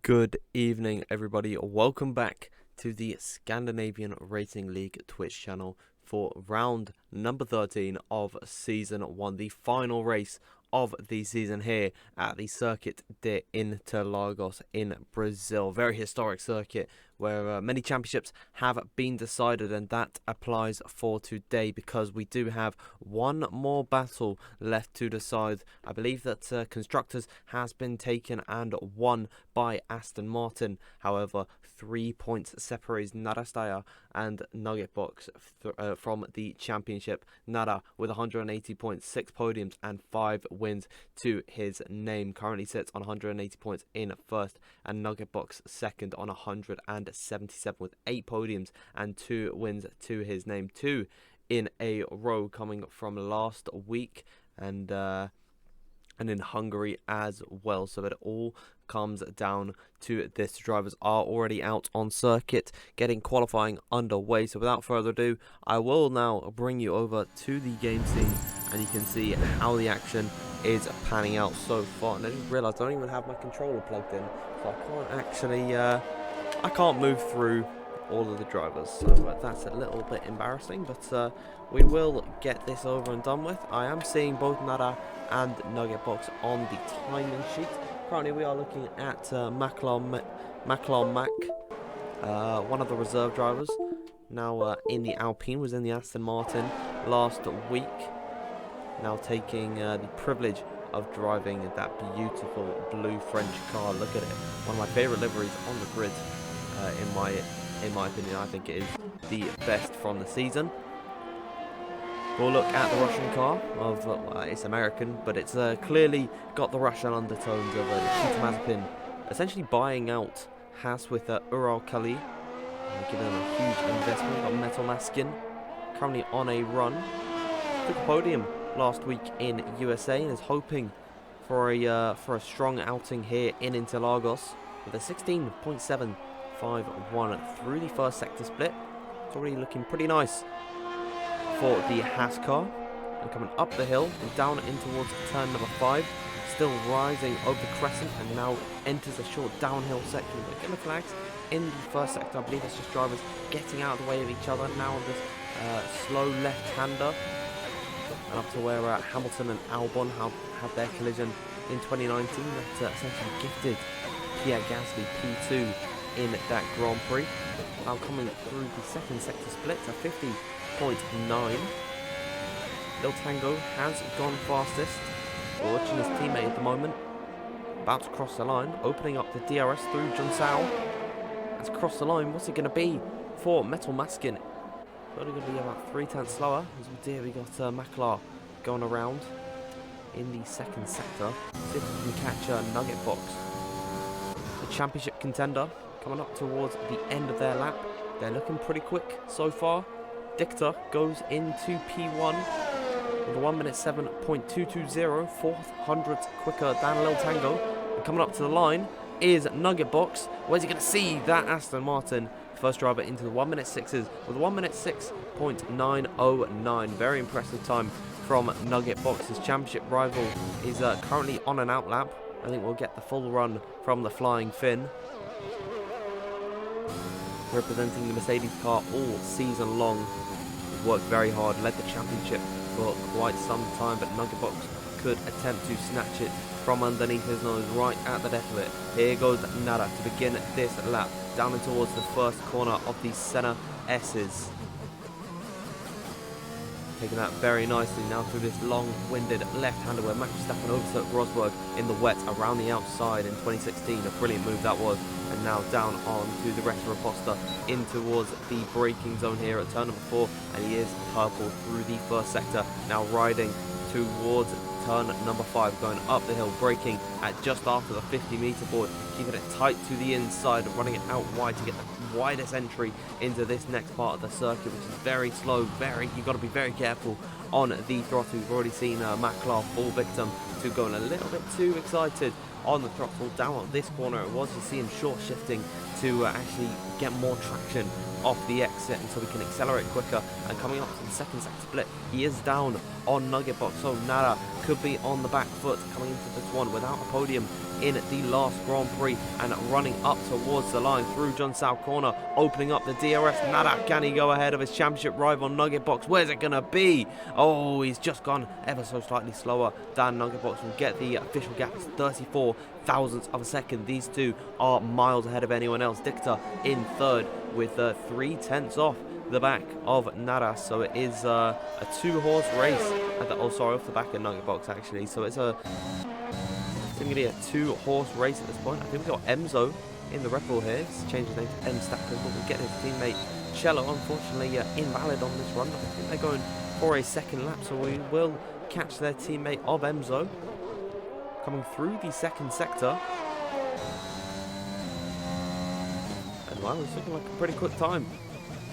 Good evening, everybody. Welcome back to the Scandinavian Racing League Twitch channel for round number 13 of Season 1, the final race of the season here at the Circuit de Interlagos in Brazil. Very historic circuit where many championships have been decided, and that applies for today because we do have one more battle left to decide. I believe that Constructors has been taken and won by Aston Martin. However, 3 points separates Narastaya and Nugget Box from the championship. Nara with 180 points, 6 podiums and 5 wins to his name. Currently sits on 180 points in first, and Nugget Box second on 177 with 8 podiums and 2 wins to his name. 2 in a row coming from last week and in Hungary as well. So it all comes down to this. Drivers are already out on circuit, getting qualifying underway. So without further ado, I will now bring you over to the game scene, and you can see how the action is panning out so far. And I just realised I don't even have my controller plugged in, so I can't actually I can't move through all of the drivers, so that's a little bit embarrassing, but we will get this over and done with. I am seeing both Nara and Nugget Box on the timing sheet. Currently we are looking at McLaren Mac, one of the reserve drivers, now in the Alpine, was in the Aston Martin last week, now taking the privilege of driving that beautiful blue French car. Look at it, one of my favourite liveries on the grid. In my opinion, I think it is the best from the season. We'll look at the Russian car of, it's American, but it's clearly got the Russian undertones of Nikita Mazepin essentially buying out Haas with Ural Kali, giving them a huge investment. Got Metal Maskin currently on a run. Took a podium last week in USA and is hoping for a strong outing here in Interlagos with a 16.751 through the first sector split. It's already looking pretty nice for the Haas car, and coming up the hill and down in towards turn number 5, still rising over the crescent, and now enters a short downhill section. But yellow flags in the first sector. I believe it's just drivers getting out of the way of each other. Now on this slow left-hander, and up to where Hamilton and Albon had their collision in 2019 that essentially gifted Pierre Gasly P2 in that Grand Prix. Now coming through the second sector split to 50.9. Lil Tango has gone fastest. We're watching his teammate at the moment, about to cross the line, opening up the DRS through Junsao. Has crossed the line. What's it going to be for Metal Maskin? Only going to be about 3 tenths slower. As oh dear, we got Maklar going around in the second sector. See if we can catch Nugget Box, the championship contender, coming up towards the end of their lap. They're looking pretty quick so far. Dicta goes into P1 with a 1 minute 7.220, 400 quicker than Lil Tango. And coming up to the line is Nugget Box. Where's he going to see that Aston Martin? First driver into the 1 minute 6s with a 1 minute 6.909. Very impressive time from Nugget Box. His championship rival is currently on an out lap. I think we'll get the full run from the Flying Finn, representing the Mercedes car all season long. Worked very hard, led the championship for quite some time, but Nugget Box could attempt to snatch it from underneath his nose right at the death of it. Here goes Nara to begin this lap, down and towards the first corner of the Senna S's. Taking that very nicely now through this long-winded left-hander where Max Verstappen overtook Rosberg in the wet around the outside in 2016. A brilliant move that was. And now down on to the rest of Reposta in towards the braking zone here at turn number 4. And he is purple through the first sector. Now riding towards turn number 5, going up the hill, braking at just after the 50-meter board, keeping it tight to the inside, running it out wide to get the widest entry into this next part of the circuit, which is very slow. You've got to be very careful on the throttle. We've already seen Maklar fall victim to going a little bit too excited on the throttle. Down this corner it was. You see him short shifting to actually get more traction off the exit, and so we can accelerate quicker. And coming up to the second sector split, he is down on Nugget Box, so Nara could be on the back foot coming into this one without a podium in the last Grand Prix, and running up towards the line through John Sao corner, opening up the DRS. Nara, can he go ahead of his championship rival Nugget Box? Where's it gonna be? Oh, he's just gone ever so slightly slower than Nugget Box. Will get the official gap. It's 34 thousandths of a second. These two are miles ahead of anyone else. Dicta in third with 3/10 off the back of Nara. So it is a 2-horse race at the, oh sorry, off the back of Nugget Box actually. So it's going to be a 2-horse race at this point. I think we've got Emzo in the Red Bull here. He's changed his name to M Stacker, but we'll get his teammate Cello, unfortunately invalid on this run. I think they're going for a second lap, so we will catch their teammate of Emzo coming through the second sector. And wow, it's looking like a pretty quick time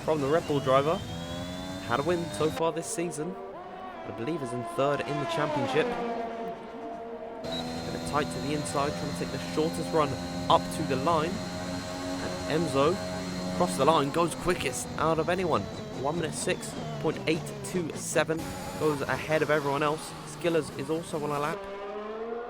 from the Red Bull driver. Had a win so far this season. I believe is in third in the championship. Tight to the inside, trying to take the shortest run up to the line. And Emzo, across the line, goes quickest out of anyone. 1 minute 6.827, goes ahead of everyone else. Skillers is also on a lap.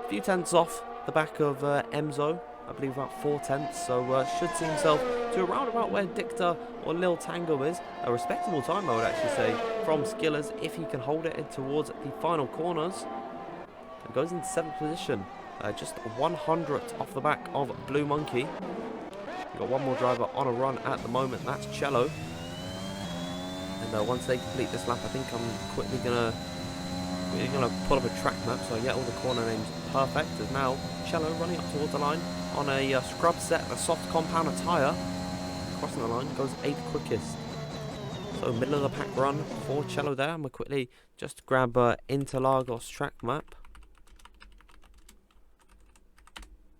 A few tenths off the back of Emzo, I believe about 4 tenths. So should see himself to around about where Dicta or Lil Tango is. A respectable time, I would actually say, from Skillers if he can hold it towards the final corners. And goes in 7th position. Just 100th off the back of Blue Monkey. We've got one more driver on a run at the moment, that's Cello. And once they complete this lap, I think I'm quickly gonna pull up a track map so I get all the corner names perfect. As now Cello running up towards the line on a scrub set, a soft compounder tyre. Crossing the line, goes 8th quickest. So middle of the pack run for Cello there. I'm gonna quickly just grab Interlagos track map.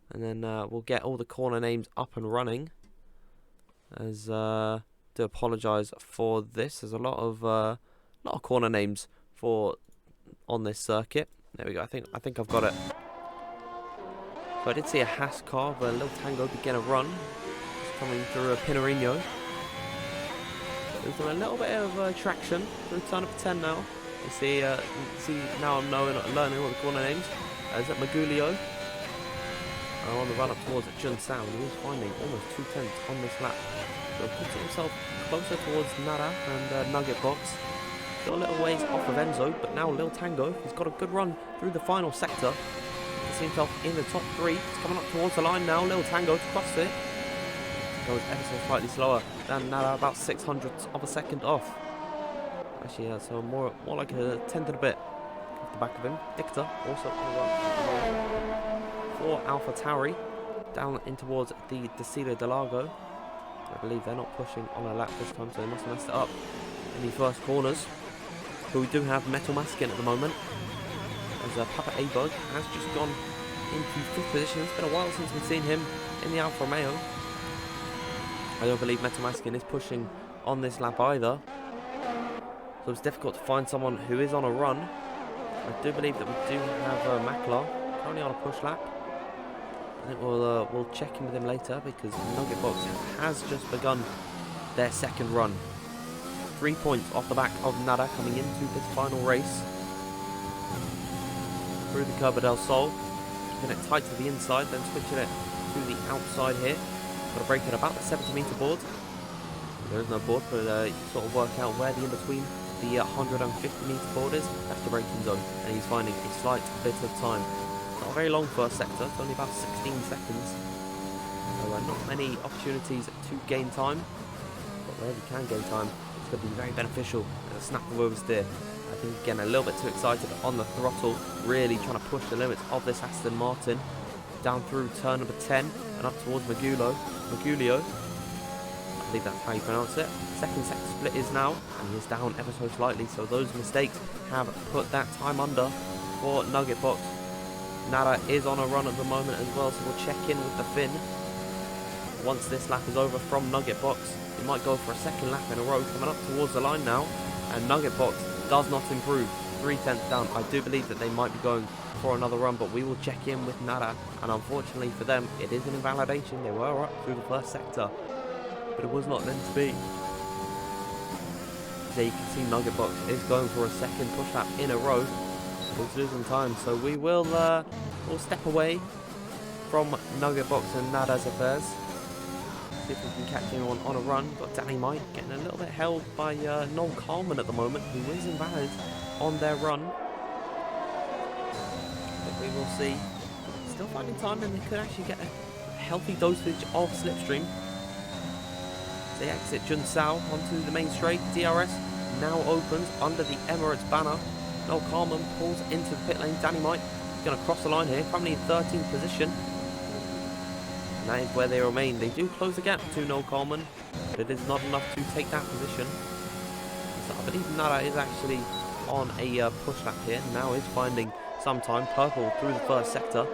And then we'll get all the corner names up and running. As do apologise for this. There's a lot of corner names on this circuit. There we go. I think I've got it. So I did see a Haas car of a Lil Tango begin a run. It's coming through a Pinarino. There's a little bit of traction through turn up 10 now. You see now I'm learning all the corner names. Is that Magulio? On the run up towards Jun Sao, and he is finding almost 2 tenths on this lap. So putting himself closer towards Nara and Nugget Box. Still a little ways off of Emzo, but now Lil Tango, he's got a good run through the final sector. He sees himself in the top 3. He's coming up towards the line now. Lil Tango to cross it. Goes ever so slightly slower than Nara, about 600ths of a second off. Actually, yeah, so more like a tenth and a bit off the back of him. Dicta also on the run for Alpha Tauri down in towards the Desilo de Lago. I believe they're not pushing on a lap this time, so they must have messed it up in the first corners. But we do have Metal Maskin at the moment, as Papa A-Bug has just gone into 5th position. It's been a while since we've seen him in the Alfa Romeo. I don't believe Metal Maskin is pushing on this lap either, so it's difficult to find someone who is on a run. I do believe that we do have Maklar currently on a push lap. I think we'll check in with him later, because Nugget Box has just begun their second run. 3 points off the back of Nada coming into this final race. Through the Curva del Sol, keeping it tight to the inside, then switching it to the outside here. Got to break at about the 70-meter board. There is no board, but you sort of work out where the in-between the 150-meter board is. That's the braking zone, and he's finding a slight bit of time. Not a very long first sector, it's only about 16 seconds. So not many opportunities to gain time, but where you can gain time, it's going to be very beneficial as a snap of oversteer. I think again a little bit too excited on the throttle, really trying to push the limits of this Aston Martin. Down through turn number 10 and up towards Magulio. I believe that's how you pronounce it. Second sector split is now, and he is down ever so slightly, so those mistakes have put that time under for Nugget Box. Nada is on a run at the moment as well, so we'll check in with the Finn. Once this lap is over from Nugget Box, he might go for a second lap in a row, coming up towards the line now, and Nugget Box does not improve. 3/10 down. I do believe that they might be going for another run, but we will check in with Nada. And unfortunately for them, it is an invalidation. They were up through the first sector, but it was not meant to be. There you can see Nugget Box is going for a second push lap in a row. He's losing time, so we will we'll step away from Nugget Box and Nada's affairs. See if we can catch anyone on a run. Got Danny Mike getting a little bit held by Noel Coleman at the moment, who is invalid on their run. But we will see. Still finding time, and they could actually get a healthy dosage of slipstream. They exit Junsao onto the main straight. DRS now opens under the Emirates banner. Noel Coleman pulls into the pit lane. Danny Mike is going to cross the line here, currently in 13th position. And that is where they remain. They do close the gap to Noel Coleman, but it is not enough to take that position. So I believe Nada is actually on a push lap here. Now is finding some time. Purple through the first sector.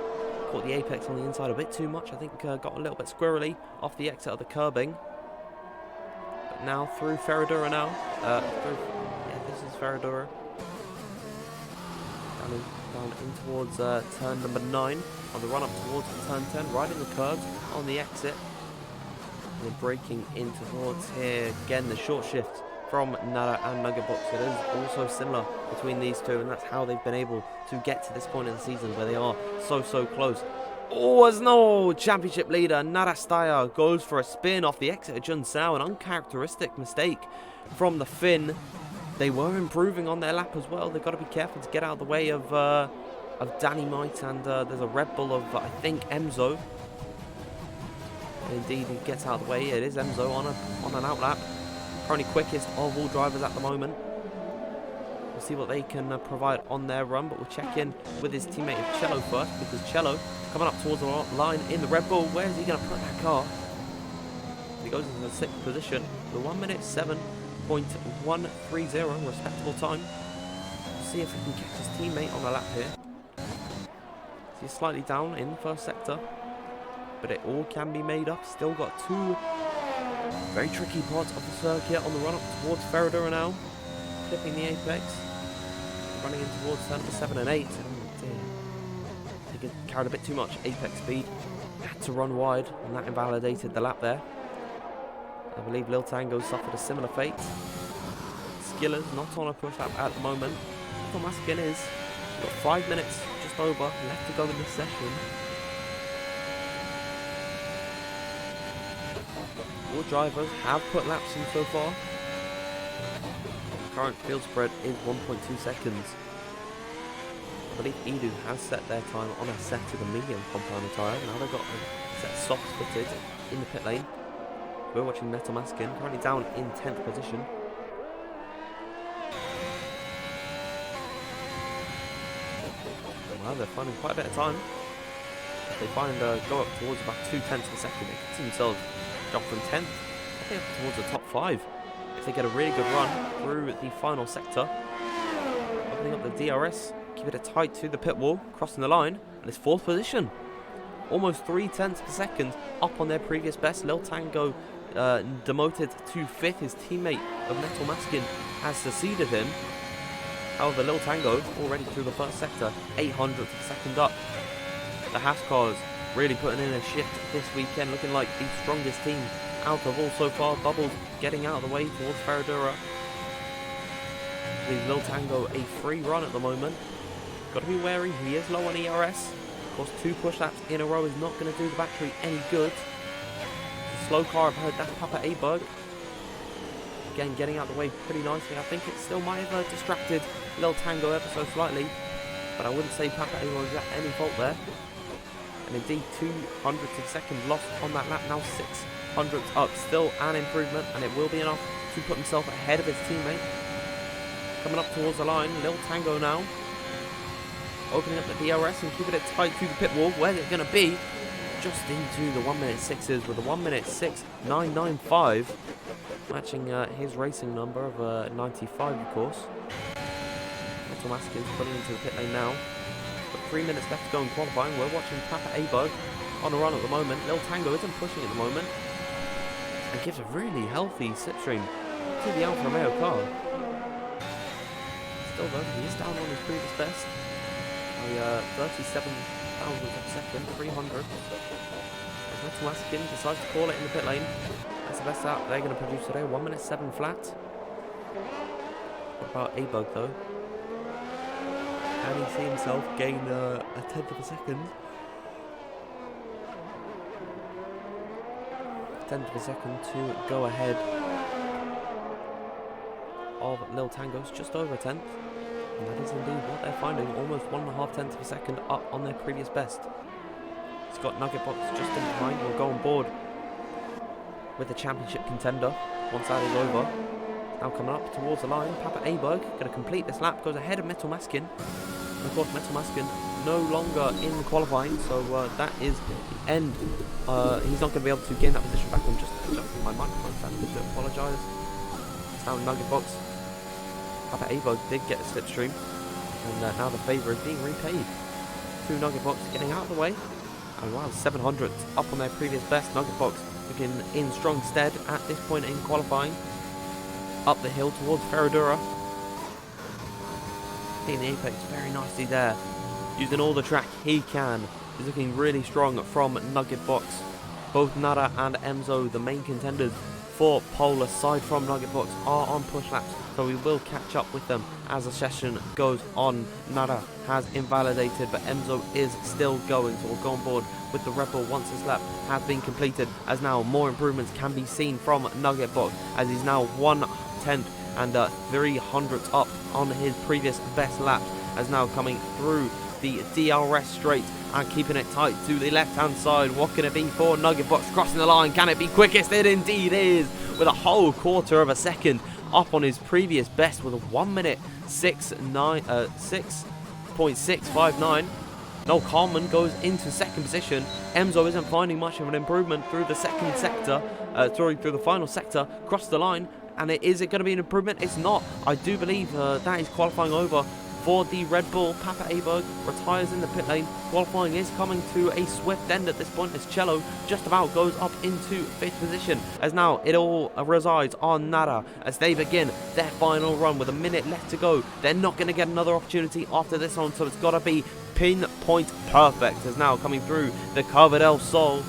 Caught the apex on the inside a bit too much. I think got a little bit squirrely off the exit of the curbing. But now through Ferradura now. This is Ferradura. Down in towards turn number 9 on the run up towards turn 10, riding the curves on the exit. And then braking in towards here again, the short shift from Nada and Nugget Box. It is also similar between these two, and that's how they've been able to get to this point in the season where they are so close. Oh, as no championship leader Nada Steyr goes for a spin off the exit of Junsao, an uncharacteristic mistake from the Finn. They were improving on their lap as well. They've got to be careful to get out of the way of Danny Might, and there's a Red Bull of, I think, Emzo. Indeed, he gets out of the way. It is Emzo on an outlap. Currently quickest of all drivers at the moment. We'll see what they can provide on their run, but we'll check in with his teammate Cello first, because Cello coming up towards the line in the Red Bull. Where is he going to put that car? He goes into the 6th position with 1:07.130, respectable time. We'll see if he can catch his teammate on the lap here. He's slightly down in the first sector, but it all can be made up. Still got 2 very tricky parts of the circuit on the run up towards Ferradura now. Clipping the apex, running in towards turn number 7 and 8. He carried a bit too much apex speed, had to run wide, and that invalidated the lap there. I believe Lil Tango suffered a similar fate. Skiller's not on a push lap at the moment. Maskin is. We've got 5 minutes just over left to go in this session. All drivers have put laps in so far. Current field spread is 1.2 seconds. I believe Edu has set their time on a set to the medium compound tyre. Now they've got a set soft fitted in the pit lane. We're watching Metal Maskin, currently down in 10th position. Well, they're finding quite a bit of time. If they find go up towards about 2/10 of a second, they can see themselves drop from 10th, I think up towards the top 5. If they get a really good run through the final sector, opening up the DRS, keep it tight to the pit wall, crossing the line, and it's 4th position. Almost 3/10 of a second up on their previous best. Lil Tango demoted to 5th. His teammate of Metal Maskin has succeeded him. However, Lil Tango already through the first sector, 800th of a second up. The Haas cars really putting in a shift this weekend, looking like the strongest team out of all so far. Bubbles getting out of the way towards Ferradura. Leaves Lil Tango a free run at the moment. Got to be wary, he is low on ERS. Of course, 2 push laps in a row is not going to do the battery any good. Slow car, I've heard that's Papa A-Bug. Again, getting out of the way pretty nicely. I think it still might have distracted Lil Tango ever so slightly, but I wouldn't say Papa A-Bug's at any fault there. And indeed, 200th of a second lost on that lap, now 600th up. Still an improvement, and it will be enough to put himself ahead of his teammate. Coming up towards the line, Lil Tango now. Opening up the DRS and keeping it tight to the pit wall. Where's it going to be? Just into the 1:06s with a 1:06.995. Matching his racing number of 95, of course. Metal Maskin's putting into the pit lane now. Got 3 minutes left to go in qualifying. We're watching Papa A-Bug on a run at the moment. Lil Tango isn't pushing at the moment. And gives a really healthy slipstream to the Alfa Romeo car. still though, he is down on his previous best. 37 thousandths of a second, 300. Metal Maskin decides to call it in the pit lane. That's the best out they're going to produce today. 1 minute 7 flat. What about A-Bug though? Can he see himself gain a tenth of a second? Tenth of a second to go ahead of Lil Tango's, just over a tenth. And that is indeed what they're finding. Almost 1.5 tenths of a second up on their previous best. He's got Nugget Box just in behind. We'll go on board with the championship contender once that is over. Now coming up towards the line, Papa A-Bug going to complete this lap, goes ahead of Metal Maskin. And of course, Metal Maskin no longer in qualifying, so that is the end. He's not going to be able to gain that position back. I'm just adjusting my microphone, so I need to apologise. It's now Nugget Box. Papa A-Bug did get a slipstream, and now the favour is being repaid to Nugget Box, getting out of the way. And wow, 700 up on their previous best. Nugget Box looking in strong stead at this point in qualifying. Up the hill towards Ferradura. Hitting the apex very nicely there. Using all the track he can. He's looking really strong from Nugget Box. Both Nada and Emzo, the main contenders for pole aside from Nugget Box, are on push laps, so we will catch up with them as the session goes on. Nada has invalidated, but Emzo is still going, so we'll go on board with the Red Bull once this lap has been completed, as now more improvements can be seen from Nugget Box, as he's now 1/10 and 300ths up on his previous best lap, as now coming through the DRS straight and keeping it tight to the left hand side. What can it be for Nugget Box crossing the line? Can it be quickest? It indeed is, with a whole quarter of a second up on his previous best with a 1 minute 6.659. Noel Carman goes into second position. Emzo isn't finding much of an improvement through the second sector, through the final sector, crossed the line. And is it going to be an improvement? It's not. I do believe that is qualifying over for the Red Bull. Papa A-Bug retires in the pit lane. Qualifying is coming to a swift end at this point, as Cello just about goes up into 5th position, as now it all resides on Nada as they begin their final run with a minute left to go. They're not going to get another opportunity after this one, so it's got to be pinpoint perfect, as now coming through the Curva del Sol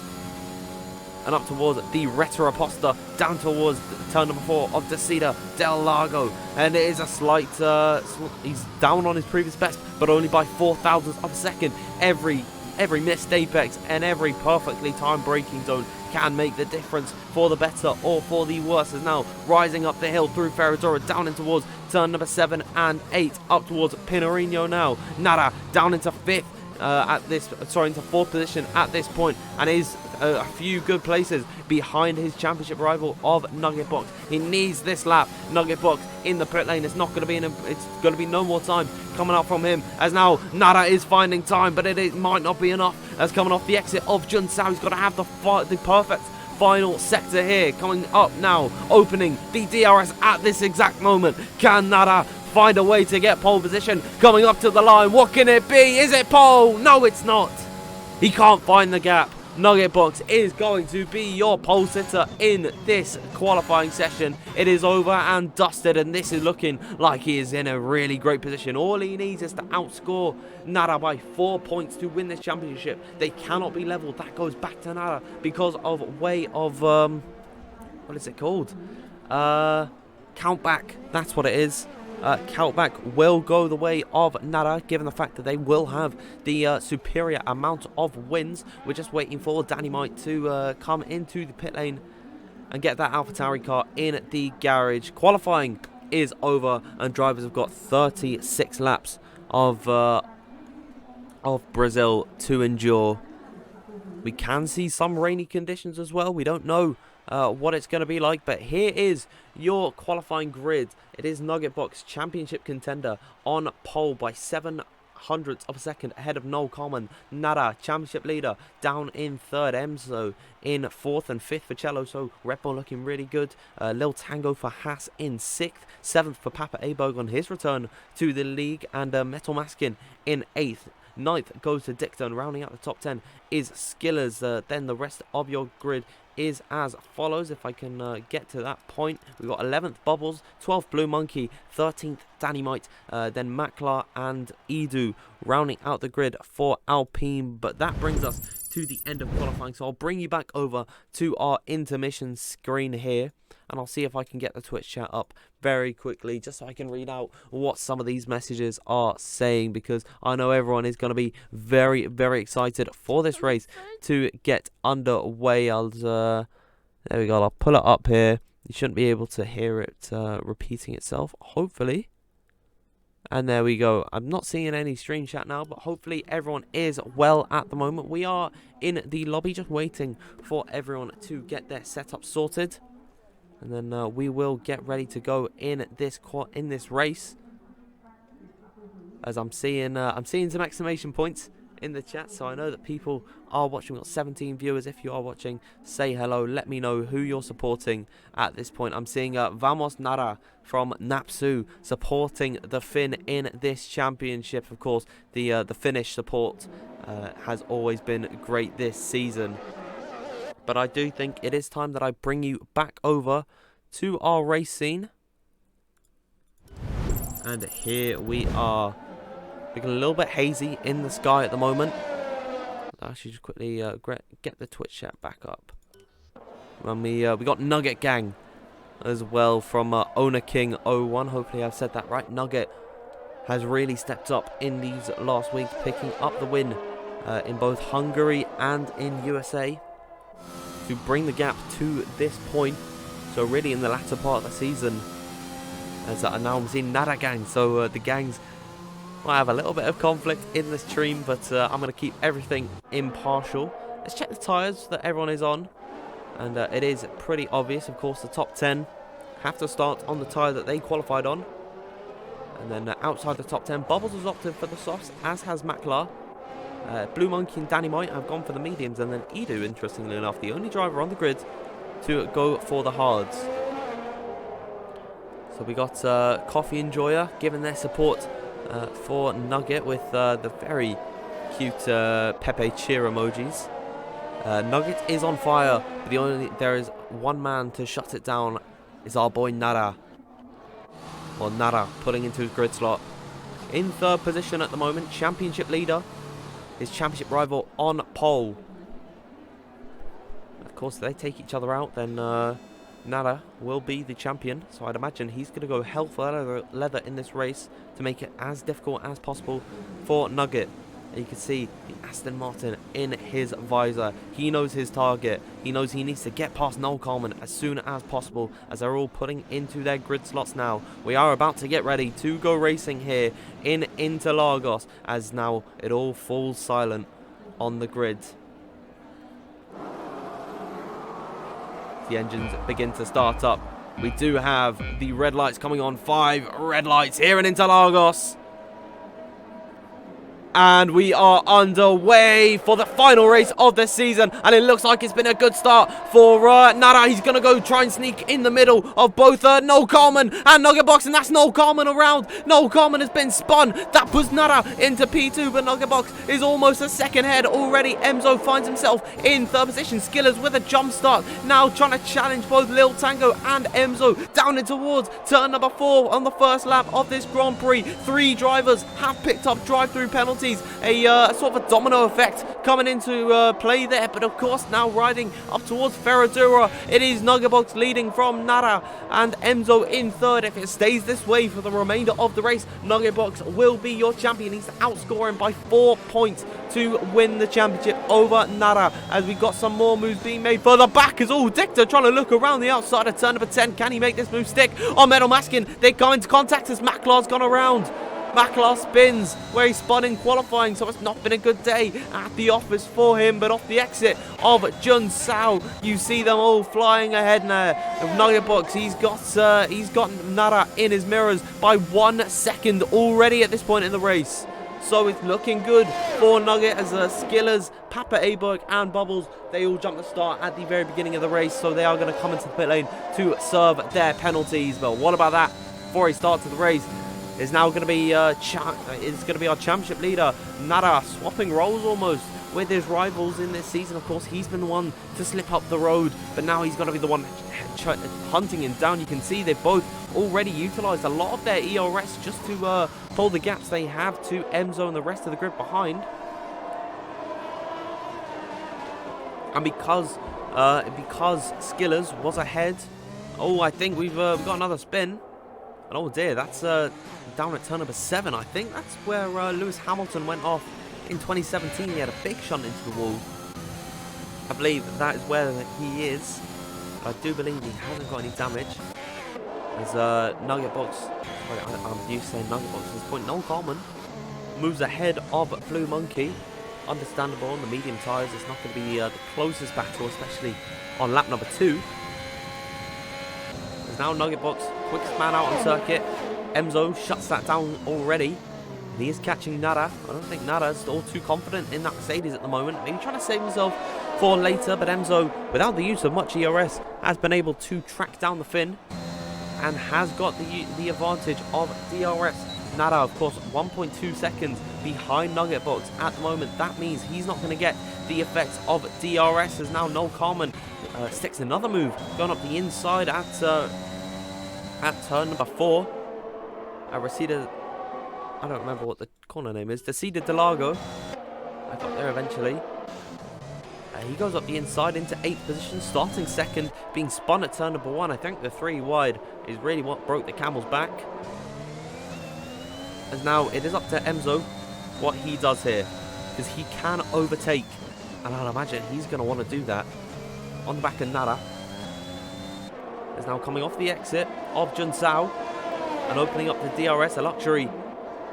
and up towards the Retro-Aposta, down towards turn number 4 of Descida del Lago. And it is a slight, he's down on his previous best, but only by 0.004 of a second. Every missed apex and every perfectly timed braking zone can make the difference for the better or for the worse, as now rising up the hill through Ferradura, down in towards turn number 7 and 8, up towards Pinorino now. Nada down into 5th. Into 4th position at this point, and is a few good places behind his championship rival of Nugget Box. He needs this lap. Nugget Box in the pit lane. It's not going to be it's going to be no more time coming out from him, as now Nada is finding time, but it might not be enough. As coming off the exit of Junsao, he's got to have the perfect final sector here. Coming up now, opening the DRS at this exact moment. Can Nada find a way to get pole position? Coming up to the line, what can it be? Is it pole? No, it's not. He can't find the gap. Nugget Box is going to be your pole sitter in this qualifying session. It is over and dusted, and this is looking like he is in a really great position. All he needs is to outscore Nada by 4 points to win this championship. They cannot be leveled. That goes back to Nada because of way of what is it called? Countback. That's what it is. Countback will go the way of Nada, given the fact that they will have the superior amount of wins. We're just waiting for Dynamite to come into the pit lane and get that AlphaTauri car in the garage. Qualifying is over, and drivers have got 36 laps of Brazil to endure. We can see some rainy conditions as well. We don't know what it's going to be like, but here is your qualifying grid. It is Nugget Box, championship contender, on pole by 0.07 of a second ahead of Noel Common. Nada, championship leader, down in 3rd. Emzo in 4th and 5th for Cello, so Red Bull looking really good. Lil Tango for Haas in 6th, 7th for Papa A-Bug on his return to the league, and Metal Maskin in 8th. 9th goes to Dicton. Rounding out the top 10 is Skillers. Then the rest of your grid is as follows. If I can get to that point, we've got 11th Bubbles, 12th Blue Monkey, 13th Dynamite, then Maklar and Edu rounding out the grid for Alpine. But that brings us to the end of qualifying, so I'll bring you back over to our intermission screen here, and I'll see if I can get the Twitch chat up very quickly, just so I can read out what some of these messages are saying, because I know everyone is going to be very, very excited for this race to get underway. There we go, I'll pull it up here. You shouldn't be able to hear it repeating itself, hopefully. And there we go. I'm not seeing any stream chat now, but hopefully everyone is well at the moment. We are in the lobby just waiting for everyone to get their setup sorted. And then we will get ready to go in this race. As I'm seeing some exclamation points in the chat, so I know that people are watching. We've got 17 viewers. If you are watching, say hello. Let me know who you're supporting at this point. I'm seeing Vamos Nara from Napsu supporting the Finn in this championship. Of course, the Finnish support has always been great this season. But I do think it is time that I bring you back over to our race scene. And here we are. Looking a little bit hazy in the sky at the moment. I'll actually just quickly get the Twitch chat back up. And we got Nugget Gang as well from Owner King 01. Hopefully I've said that right. Nugget has really stepped up in these last weeks, picking up the win in both Hungary and in USA to bring the gap to this point. So really in the latter part of the season, as now I'm seeing Nada Gang. So the gangs might have a little bit of conflict in the stream, but I'm going to keep everything impartial. Let's check the tyres that everyone is on. And it is pretty obvious, of course, the top 10 have to start on the tyre that they qualified on. And then outside the top 10, Bubbles has opted for the softs, as has Maklar. Blue Monkey and Dynamite have gone for the mediums, and then Edu, interestingly enough, the only driver on the grid to go for the hards. So we got Coffee Enjoyer giving their support for Nugget with the very cute Pepe cheer emojis. Nugget is on fire, but there is one man to shut it down. Is our boy Nara. Or Nara pulling into his grid slot. In third position at the moment, championship leader. His championship rival on pole. Of course, if they take each other out, then Nara will be the champion. So I'd imagine he's going to go hell for leather in this race to make it as difficult as possible for Nugget. And you can see the Aston Martin in his visor. He knows his target. He knows he needs to get past Noel Coleman as soon as possible, as they're all putting into their grid slots now. We are about to get ready to go racing here in Interlagos, as now it all falls silent on the grid. The engines begin to start up. We do have the red lights coming on. 5 red lights here in Interlagos. And we are underway for the final race of the season. And it looks like it's been a good start for Nara. He's going to go try and sneak in the middle of both Noel Coleman and Nugget Box. And that's Noel Coleman around. Noel Coleman has been spun. That puts Nara into P2. But Nugget Box is almost a second ahead already. Emzo finds himself in third position. Skillers with a jump start. Now trying to challenge both Lil Tango and Emzo down in towards turn number 4 on the first lap of this Grand Prix. 3 drivers have picked up drive-through penalties. A sort of a domino effect coming into play there, but of course now riding up towards Ferradura, it is Nuggetbox leading from Nara and Emzo in third. If it stays this way for the remainder of the race, Nuggetbox will be your champion. He's outscoring by 4 points to win the championship over Nara, as we got some more moves being made further back. As all Dictor trying to look around the outside of turn number 10. Can he make this move stick on Metal Maskin? They come into contact as Maklar's gone around. Maklar spins where he spun in qualifying, so it's not been a good day at the office for him. But off the exit of Jun Sao, you see them all flying ahead now. Nuggetbox, he's got Nara in his mirrors by 1 second already at this point in the race. So it's looking good for Nugget, as Skillers, Papa Aberg and Bubbles, they all jump the start at the very beginning of the race, so they are going to come into the pit lane to serve their penalties. But what about that? Before he starts the race, is now going to be our championship leader Nara, swapping roles almost with his rivals in this season. Of course, he's been the one to slip up the road, but now he's got to be the one hunting him down. You can see they've both already utilized a lot of their ERS just to pull the gaps they have to Emzo and the rest of the grid behind. And because Skillers was ahead, oh, I think we've got another spin. And oh dear, that's down at turn number 7. I think that's where Lewis Hamilton went off in 2017. He had a big shunt into the wall. I believe that is where he is. I do believe he hasn't got any damage. As Nugget Box, sorry, I'm used to saying Nugget Box at this point. No Common moves ahead of Blue Monkey. Understandable on the medium tyres. It's not going to be the closest battle, especially on lap number 2. There's now Nugget Box, quickest man out on circuit. Emzo shuts that down already. And he is catching Nara. I don't think Nara's all too confident in that Mercedes at the moment. Maybe trying to save himself for later, but Emzo, without the use of much ERS, has been able to track down the Finn and has got the advantage of DRS. Nara, of course, 1.2 seconds behind Nugget Box at the moment. That means he's not going to get the effects of DRS. As now No Carmen sticks another move, going up the inside at turn number 4. Reseda, I don't remember what the corner name is. Reseda Delago. I got there eventually. He goes up the inside into 8th position, starting second, being spun at turn number 1. I think the 3 wide is really what broke the camel's back. As now it is up to Emzo what he does here, because he can overtake, and I'd imagine he's going to want to do that on the back of Nara. Is now coming off the exit of Junsao and opening up the DRS, a luxury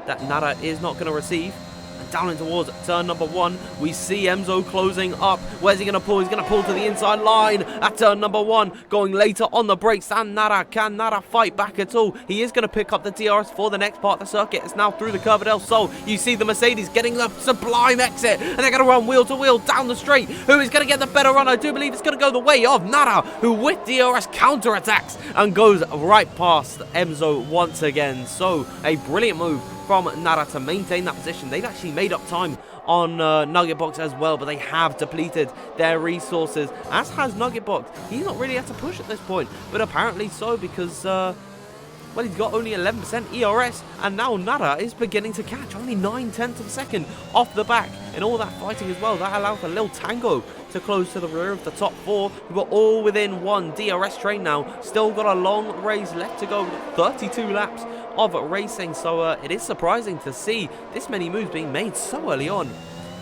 that Nara is not going to receive. And down in towards turn number 1, we see Emzo closing up. Where's he going to pull? He's going to pull to the inside line at turn number 1, going later on the brakes. And Nara, can Nara fight back at all? He is going to pick up the DRS for the next part of the circuit. It's now through the curve at El Sol. You see the Mercedes getting the sublime exit, and they're going to run wheel to wheel down the straight. Who is going to get the better run? I do believe it's going to go the way of Nara, who with DRS counterattacks and goes right past Emzo once again. So a brilliant move from Nara to maintain that position. They've actually made up time on Nugget Box as well, but they have depleted their resources, as has Nugget Box. He's not really had to push at this point, but apparently so, because well, he's got only 11% ERS, and now Nara is beginning to catch only 9/10 of a second off the back. And all that fighting as well, that allowed for Lil Tango to close to the rear of the top 4, who are all within 1 DRS train now. Still got a long race left to go, 32 laps of racing, so it is surprising to see this many moves being made so early on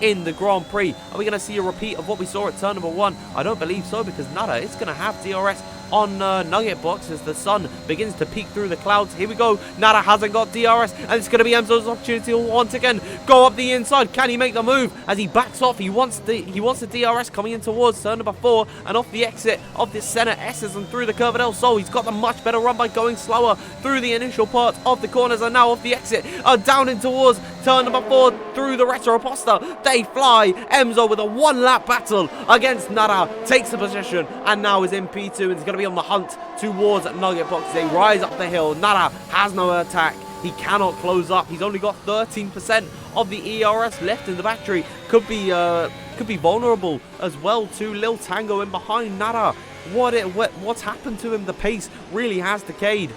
in the Grand Prix. Are we going to see a repeat of what we saw at turn number 1? I don't believe so, because Nara is going to have DRS on Nugget Box as the sun begins to peek through the clouds. Here we go. Nara hasn't got DRS, and it's going to be Emzo's opportunity to once again go up the inside. Can he make the move? As he backs off, he wants the DRS coming in towards turn number 4 and off the exit of the center S's and through the curve at El Sol. He's got the much better run by going slower through the initial part of the corners, and now off the exit down in towards turn number 4 through the Retro Aposta. They fly. Emzo with a 1-lap battle against Nara takes the position and now is in P2 and is going to be on the hunt towards Nugget Box. They rise up the hill. Nara has no attack. He cannot close up. He's only got 13% of the ERS left in the battery. Could be vulnerable as well to Lil Tango in behind Nara. What's happened to him? The pace really has decayed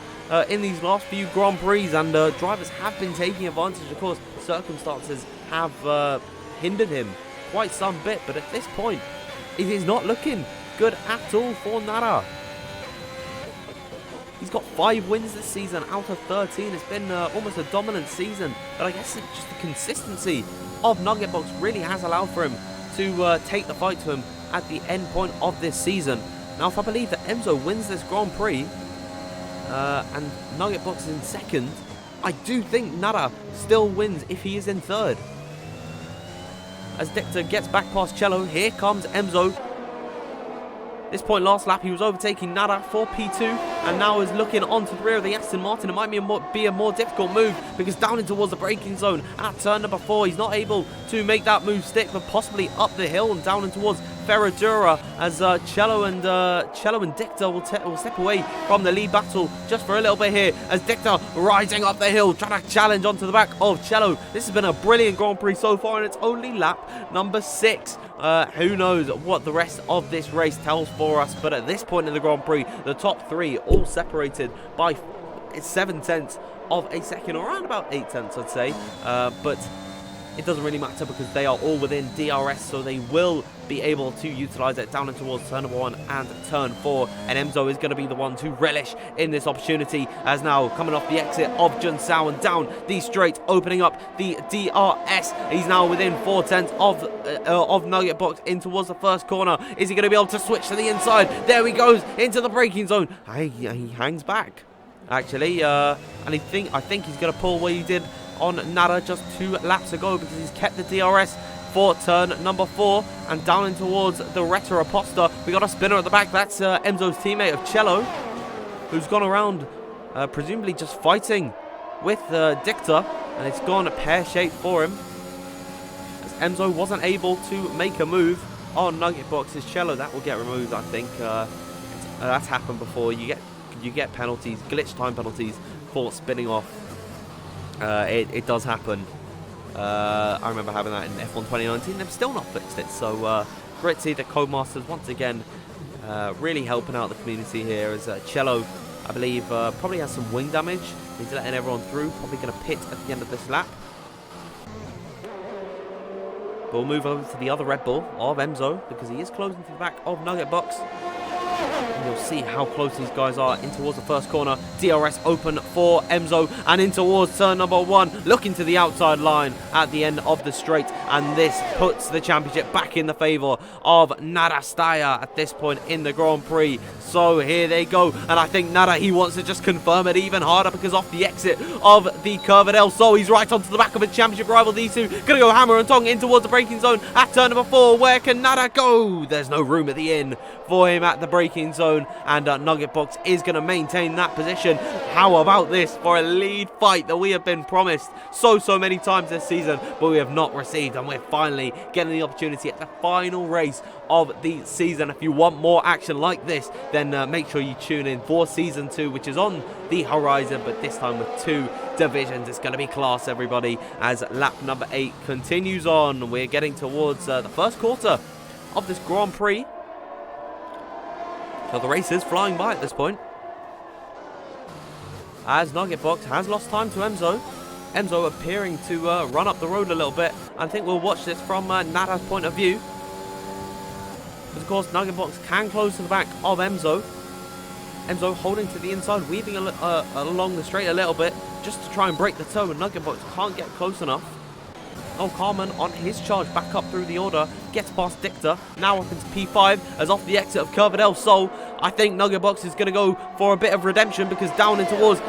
in these last few Grand Prix, and drivers have been taking advantage. Of course, circumstances have hindered him quite some bit, but at this point, it is not looking good at all for Nara. He's got 5 wins this season out of 13. It's been almost a dominant season, but I guess it's just the consistency of Nugget Box really has allowed for him to take the fight to him at the end point of this season. Now, if I believe that Emzo wins this Grand Prix and Nugget Box is in second, I do think Nara still wins if he is in third. As Dictor gets back past Cello, here comes Emzo. This point last lap, he was overtaking Nara for P2. and now is looking onto the rear of the Aston Martin. It might be a more difficult move because down in towards the braking zone at turn number 4, he's not able to make that move stick, but possibly up the hill and down in towards Ferradura as Cello and Dicta will step away from the lead battle just for a little bit here as Dicta rising up the hill, trying to challenge onto the back of Cello. This has been a brilliant Grand Prix so far, and it's only lap number 6. Who knows what the rest of this race tells for us, but at this point in the Grand Prix, the top 3 all separated by 7/10 of a second, or around about 8/10, I'd say, but it doesn't really matter because they are all within DRS, so they will be able to utilize it down and towards turn number 1 and turn 4. And Emzo is going to be the one to relish in this opportunity, as now coming off the exit of Junsao and down the straight, opening up the DRS. He's now within 4/10 of Nugget Box in towards the first corner. Is he going to be able to switch to the inside? There he goes into the braking zone. He hangs back, actually, and I think he's going to pull what he did on Nada just 2 laps ago, because he's kept the DRS for turn number 4 and down in towards the Retro Aposta. We got a spinner at the back. That's Emzo's teammate of Cello, who's gone around presumably just fighting with Dicta, and it's gone pear-shaped for him as Emzo wasn't able to make a move on Nugget Box's Cello. That will get removed, I think. That's happened before. You get penalties, glitch time penalties for spinning off. It does happen. I remember having that in F1 2019. They've still not fixed it. So great to see the Codemasters once again really helping out the community here. As Cello, I believe, probably has some wing damage. He's letting everyone through. Probably going to pit at the end of this lap. We'll move over to the other Red Bull of Emzo, because he is closing to the back of Nugget Box. And you'll see how close these guys are in towards the first corner. DRS open for Emzo and in towards turn number 1, looking to the outside line at the end of the straight, and this puts the championship back in the favour of Narastaya at this point in the Grand Prix. So here they go, and I think Nada, he wants to just confirm it even harder, because off the exit of the curve at El Sol, he's right onto the back of his championship rival. These two gonna go hammer and tong in towards the braking zone at turn number 4. Where can Nada go? There's no room at the inn for him at the braking zone, and Nugget Box is going to maintain that position. How about this for a lead fight that we have been promised so many times this season, but we have not received, and we're finally getting the opportunity at the final race of the season. If you want more action like this, then make sure you tune in for season 2, which is on the horizon, but this time with 2 divisions. It's going to be class, everybody, as lap number 8 continues on. We're getting towards the first quarter of this Grand Prix. So the race is flying by at this point, as Nugget Box has lost time to Emzo. Emzo appearing to run up the road a little bit. I think we'll watch this from Nada's point of view. But of course, Nugget Box can close to the back of Emzo. Emzo holding to the inside, weaving along the straight a little bit, just to try and break the toe, and Nugget Box can't get close enough. Oh, Carmen on his charge back up through the order, gets past Dicta, now up into P5 as off the exit of Curve del Sol. I think Nugget Box is going to go for a bit of redemption, because down in towards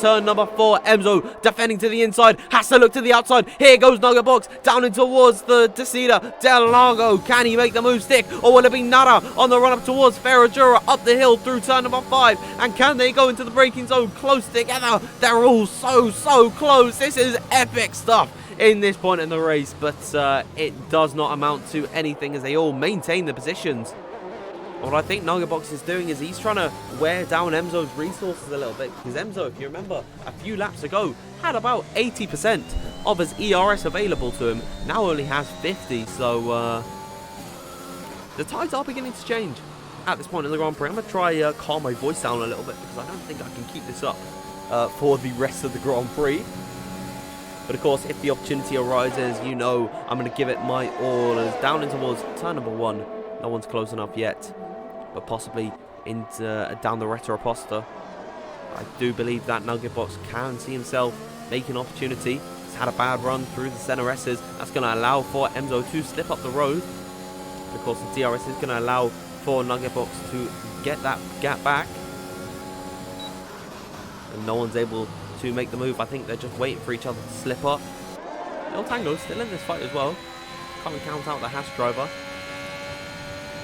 turn number 4, Emzo defending to the inside, has to look to the outside. Here goes Nugget Box down in towards the Descida del Lago. Can he make the move stick, or will it be Nada on the run up towards Ferradura up the hill through turn number 5? And can they go into the braking zone close together? They're all so close. This is epic stuff in this point in the race, but it does not amount to anything as they all maintain the positions. What I think Nugget Box is doing is he's trying to wear down Emzo's resources a little bit, because Emzo, if you remember, a few laps ago had about 80% of his ERS available to him. Now only has 50, so the tides are beginning to change at this point in the Grand Prix. I'm going to try calm my voice down a little bit, because I don't think I can keep this up for the rest of the Grand Prix. But of course, if the opportunity arises, you know I'm going to give it my all. As down in towards turn number 1, no one's close enough yet, but possibly into down the Retro Aposta. I do believe that Nugget Box can see himself making opportunity. He's had a bad run through the center S's. That's going to allow for Emzo to slip up the road. Of course, the DRS is going to allow for Nugget Box to get that gap back, and no one's able to make the move. I think they're just waiting for each other to slip up. El Tango still in this fight as well. Can't count out the Haas driver.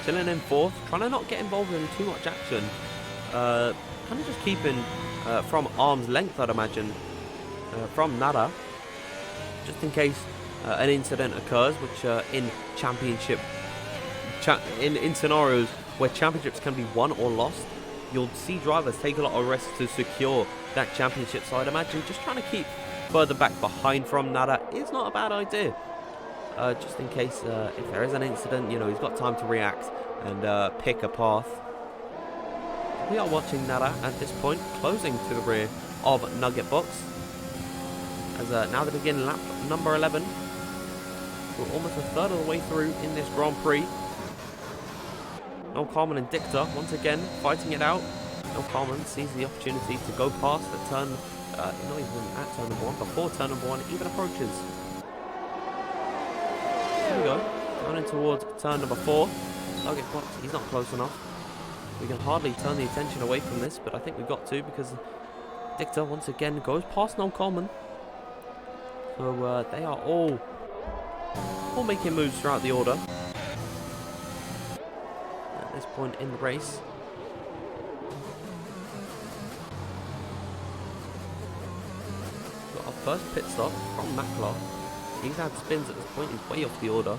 Chilling in 4th, trying to not get involved in too much action. kind of just keeping from arm's length, I'd imagine, from Nada, just in case an incident occurs, which in championship, in scenarios where championships can be won or lost, you'll see drivers take a lot of risks to secure that championship. So I'd imagine just trying to keep further back behind from Nada is not a bad idea. Just in case if there is an incident, you know, he's got time to react and pick a path. We are watching Nada at this point, closing to the rear of Nugget Box. As now they begin lap number 11. We're almost a third of the way through in this Grand Prix. No Carmen and Dicta once again fighting it out. No Carmen sees the opportunity to go past the turn, not even at turn number 1, before turn number 1 even approaches. Here we go, down in towards turn number 4. Nugget Box, he's not close enough. We can hardly turn the attention away from this, but I think we've got to, because Dicta once again goes past No Common. So they are all making moves throughout the order. At this point in the race. Got our first pit stop from Maklar. He's had spins at this point, he's way off the order.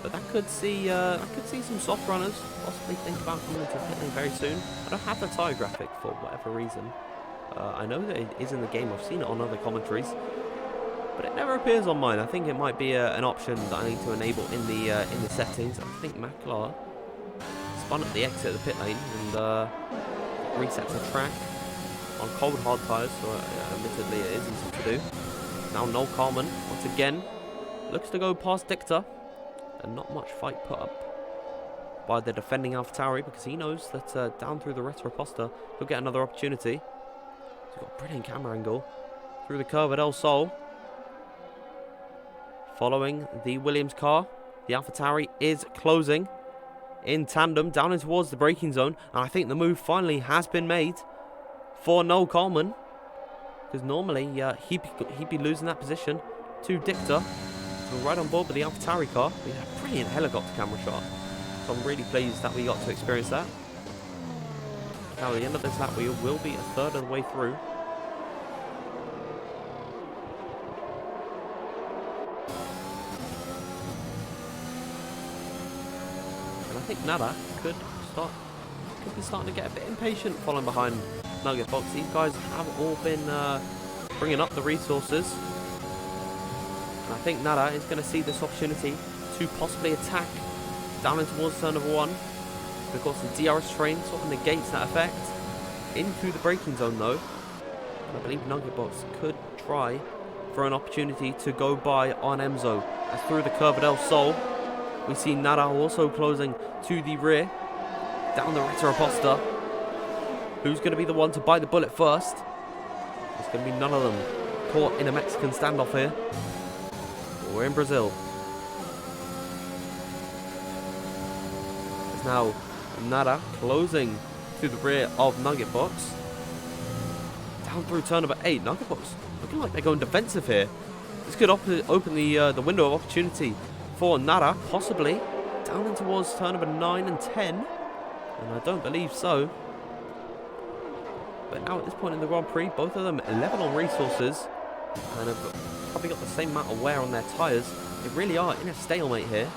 But that could see some soft runners possibly think about coming into the pit lane very soon. I don't have the tyre graphic for whatever reason. I know that it is in the game, I've seen it on other commentaries, but it never appears on mine. I think it might be an option that I need to enable in the settings. I think Maklar spun at the exit of the pit lane and resets the track on cold hard tyres, so admittedly it is easy to do. Now Noel Carmen once again looks to go past Dicta. And not much fight put up by the defending AlphaTauri, because he knows that down through the Retroposta he'll get another opportunity. He's got a brilliant camera angle through the curve at El Sol. Following the Williams car, the AlphaTauri is closing in tandem down in towards the braking zone, and I think the move finally has been made for Noel Coleman, because normally he'd be losing that position to Dicta. So right on board with the AlphaTauri car. We had a brilliant helicopter camera shot, so I'm really pleased that we got to experience that. Now at the end of this lap we will be a third of the way through. And I think Nada could be starting to get a bit impatient following behind Nugget Box. These guys have all been bringing up the resources. And I think Nada is going to see this opportunity to possibly attack down in towards turn number 1. Of course, the DRS train sort of negates that effect. Into the braking zone though. And I believe Nugget Box could try for an opportunity to go by on Emzo. As through the curve at El Sol, we see Nada also closing to the rear. Down the Retroposta. Who's going to be the one to bite the bullet first? It's going to be none of them. Caught in a Mexican standoff here. We're in Brazil. It's now Nada closing to the rear of Nugget Box. Down through turn number 8. Nugget Box looking like they're going defensive here. This could open the window of opportunity for Nada, possibly. Down in towards turn number 9 and 10. And I don't believe so. But now at this point in the Grand Prix, both of them level on resources. And have probably got the same amount of wear on their tyres. They really are in a stalemate here.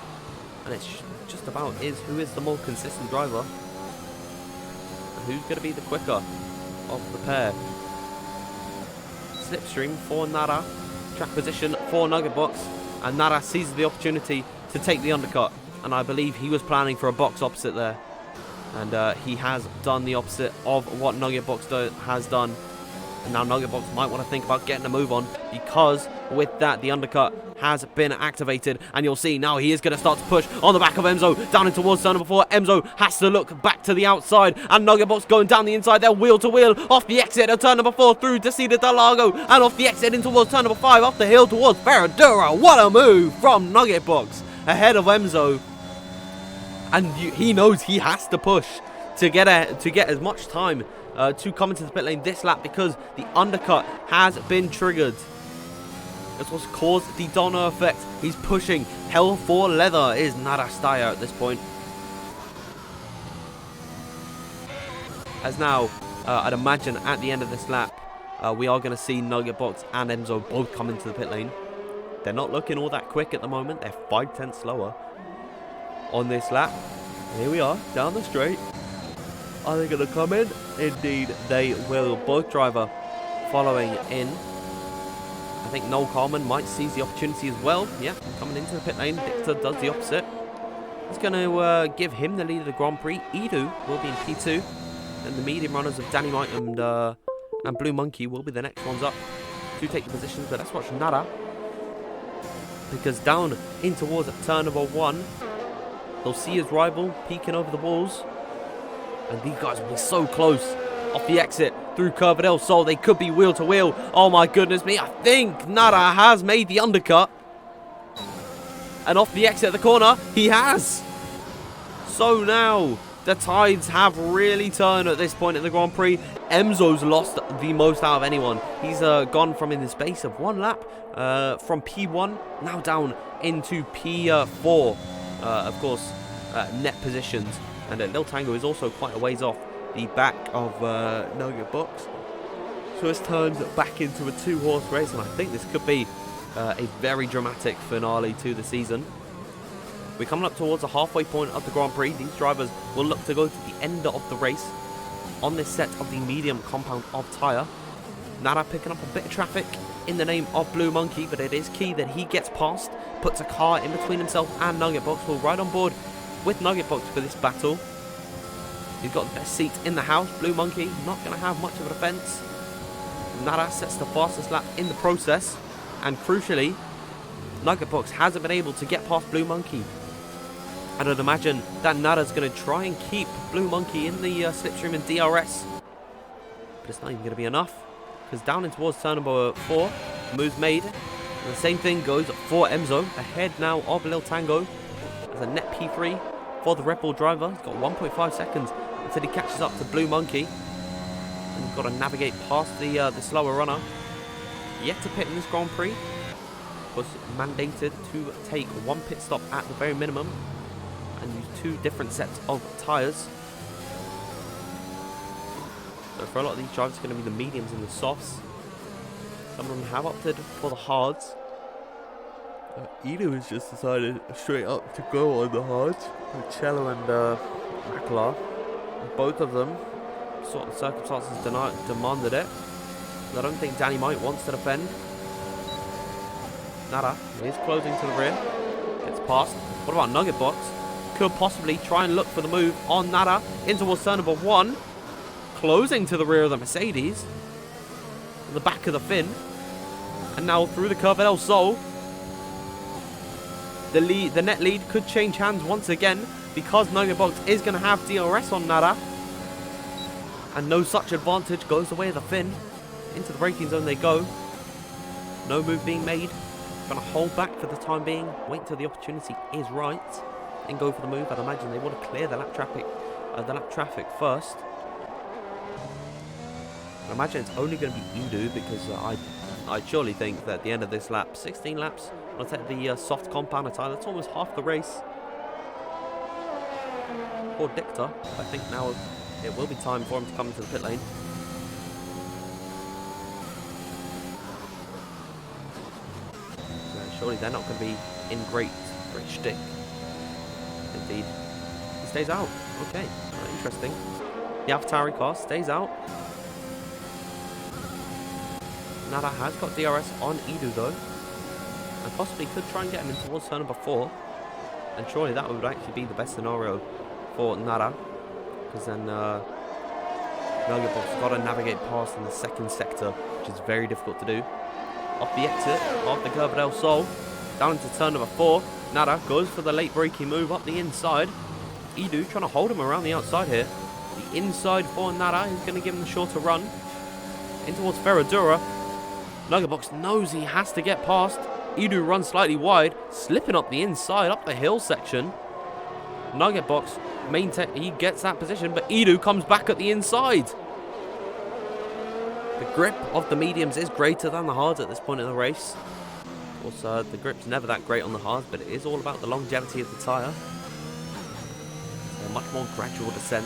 And it's just about who is the more consistent driver. And who's going to be the quicker of the pair. Slipstream for Nada. Track position for Nugget Box. And Nada seizes the opportunity to take the undercut. And I believe he was planning for a box opposite there. And he has done the opposite of what Nugget Box has done. And now Nugget Box might want to think about getting a move on, because with that the undercut has been activated, and you'll see now he is going to start to push on the back of Emzo down in towards turn number 4. Emzo has to look back to the outside, and Nugget Box going down the inside there, wheel to wheel off the exit of turn number 4 through to see the Interlagos, and off the exit in towards turn number 5 off the hill towards Ferradura. What a move from Nugget Box ahead of Emzo, and he knows he has to push to get as much time to come into the pit lane this lap, because the undercut has been triggered. That's what's caused the Donner effect. He's pushing hell for leather is Nada Steyr at this point. as now, I'd imagine at the end of this lap, we are going to see Nugget Box and Emzo both come into the pit lane. They're not looking all that quick at the moment. They're 5/10 slower on this lap. Here we are, down the straight. Are they going to come in? Indeed, they will. Both driver following in. I think Noel Carman might seize the opportunity as well. Yeah, coming into the pit lane. Victor does the opposite. He's going to give him the lead of the Grand Prix. Edu will be in P2. And the medium runners of Dynamite and Blue Monkey will be the next ones up to take the positions. But let's watch Nara. Because down in towards turn number 1, they'll see his rival peeking over the walls. And these guys will be so close off the exit through Curve del Sol. They could be wheel to wheel. Oh my goodness me. I think Nara has made the undercut. And off the exit of the corner, he has. So now the tides have really turned at this point in the Grand Prix. Emzo's lost the most out of anyone. He's gone from in the space of 1 lap from P1 now down into P4. Of course, net positions. And Lil Tango is also quite a ways off the back of Nugget Box. So it's turned back into a 2-horse race, and I think this could be a very dramatic finale to the season. We're coming up towards the halfway point of the Grand Prix. These drivers will look to go to the end of the race on this set of the medium compound of tyre. Nara picking up a bit of traffic in the name of Blue Monkey, but it is key that he gets past, puts a car in between himself and Nugget Box. Will ride on board with Nugget Box for this battle. He's got the best seat in the house. Blue Monkey not going to have much of a defense. Nara sets the fastest lap in the process, and crucially, Nugget Box hasn't been able to get past Blue Monkey. And I'd imagine that Nara's going to try and keep Blue Monkey in the slipstream and DRS, but it's not even going to be enough, because down in towards turn number 4, moves made, and the same thing goes for Emzo, ahead now of Lil Tango. As a net P3 for the Red Bull driver. He's got 1.5 seconds until he catches up to Blue Monkey. And he's got to navigate past the slower runner. Yet to pit in this Grand Prix. Was mandated to take 1 pit stop at the very minimum. And use 2 different sets of tyres. So for a lot of these drivers, it's going to be the mediums and the softs. Some of them have opted for the hards. Edu has just decided straight up to go on the hards with Cello and Maklar. Both of them, sort of circumstances demanded it. I don't think Danny Mite wants to defend. Nara is closing to the rear. Gets past. What about Nugget Box? Could possibly try and look for the move on Nara in towards turn number 1. Closing to the rear of the Mercedes. On the back of the fin. And now through the Curve del Sol. The net lead could change hands once again, because Nugget Box is going to have DRS on Nara. And no such advantage goes away of the fin. Into the braking zone they go. No move being made. Going to hold back for the time being. Wait until the opportunity is right. And go for the move. I'd imagine they want to clear the lap traffic first. I imagine it's only going to be Edu, because I surely think that at the end of this lap, 16 laps, I'll take the soft compound tyre. That's almost half the race. Poor Dicta. I think now it will be time for him to come into the pit lane. Surely they're not going to be in great shtick. Indeed. He stays out. Okay. Interesting. The AlphaTauri car stays out. Nara has got DRS on Edu though. And possibly could try and get him in towards turn number 4. And surely that would actually be the best scenario for Nara. Because then Nugget Box got to navigate past in the second sector, which is very difficult to do. Off the exit of the Curve del Sol. Down into turn number 4. Nara goes for the late braking move up the inside. Edu trying to hold him around the outside here. The inside for Nara is going to give him the shorter run. In towards Ferradura. Nugget Box knows he has to get past. Edu runs slightly wide, slipping up the inside, up the hill section. Nugget Box, he gets that position, but Edu comes back at the inside. The grip of the mediums is greater than the hards at this point in the race. Of course, the grip's never that great on the hards, but it is all about the longevity of the tyre. A much more gradual descent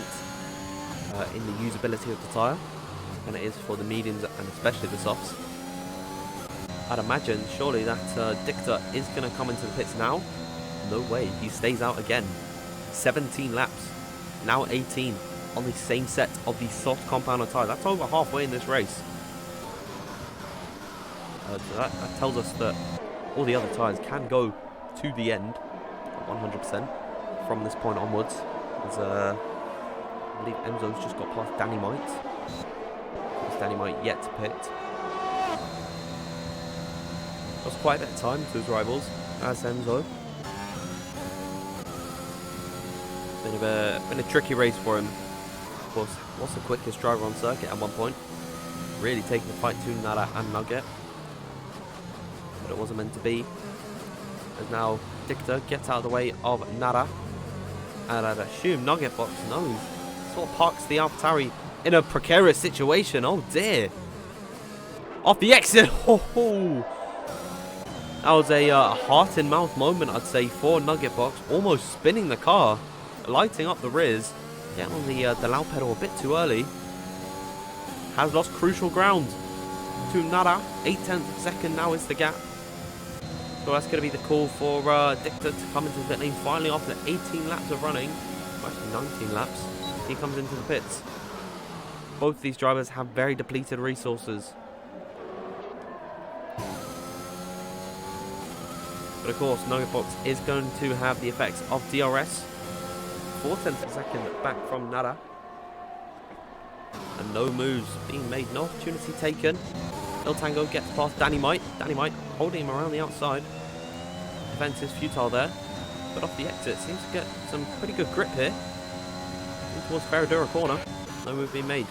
in the usability of the tyre than it is for the mediums and especially the softs. I'd imagine surely that Dictor is going to come into the pits now. No way, he stays out again. 17 laps, now 18 on the same set of the soft compounder tyre. That's over halfway in this race. So that tells us that all the other tyres can go to the end 100% from this point onwards. As, I believe Enzo's just got past Danny Might. Danny Might yet to pit. Lost quite a bit of time to his rivals as Enzo. Been a tricky race for him. Of course, was the quickest driver on circuit at one point. Really taking the fight to Nada and Nugget. But it wasn't meant to be. As now Dictor gets out of the way of Nada. And I'd assume Nugget Box knows. Sort of parks the AlphaTauri in a precarious situation. Oh dear. Off the exit. That was a heart in mouth moment, I'd say, for Nugget Box. Almost spinning the car. Lighting up the rears. Getting on the loud pedal a bit too early. Has lost crucial ground to Nada. 0.8 of a second now is the gap. So that's going to be the call for Dictor to come into the pit lane finally after 18 laps of running. Well, actually 19 laps. He comes into the pits. Both these drivers have very depleted resources. But of course, Nugget Box is going to have the effects of DRS. 0.4 of a second back from Nada. And no moves being made, no opportunity taken. Il Tango gets past Danny Might. Danny Might holding him around the outside. Defense is futile there. But off the exit, seems to get some pretty good grip here. In towards Ferradura corner. No move being made.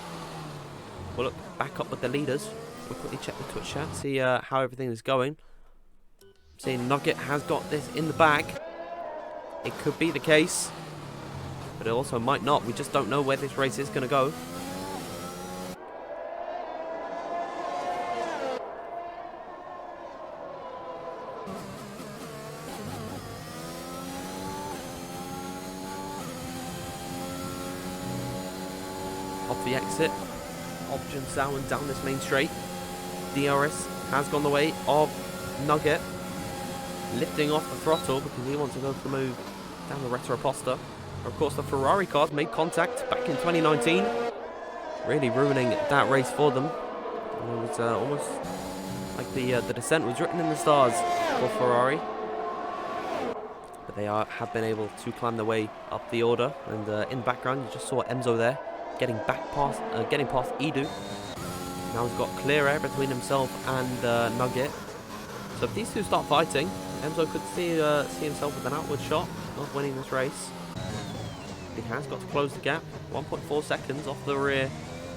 We'll look back up with the leaders. We'll quickly check the Twitch chat, see how everything is going. Seeing Nugget has got this in the bag. It could be the case. But it also might not. We just don't know where this race is going to go. Off the exit. Options down and down this main straight. DRS has gone the way of Nugget. Lifting off the throttle because he wants to go for the move down the Retroposta. Of course, the Ferrari cars made contact back in 2019. Really ruining that race for them. And it was almost like the descent was written in the stars for Ferrari. But they have been able to climb their way up the order. And in the background, you just saw Enzo there getting past Edu. Now he's got clear air between himself and Nugget. So if these two start fighting, Enzo could see himself with an outward shot of winning this race. He has got to close the gap. 1.4 seconds off the rear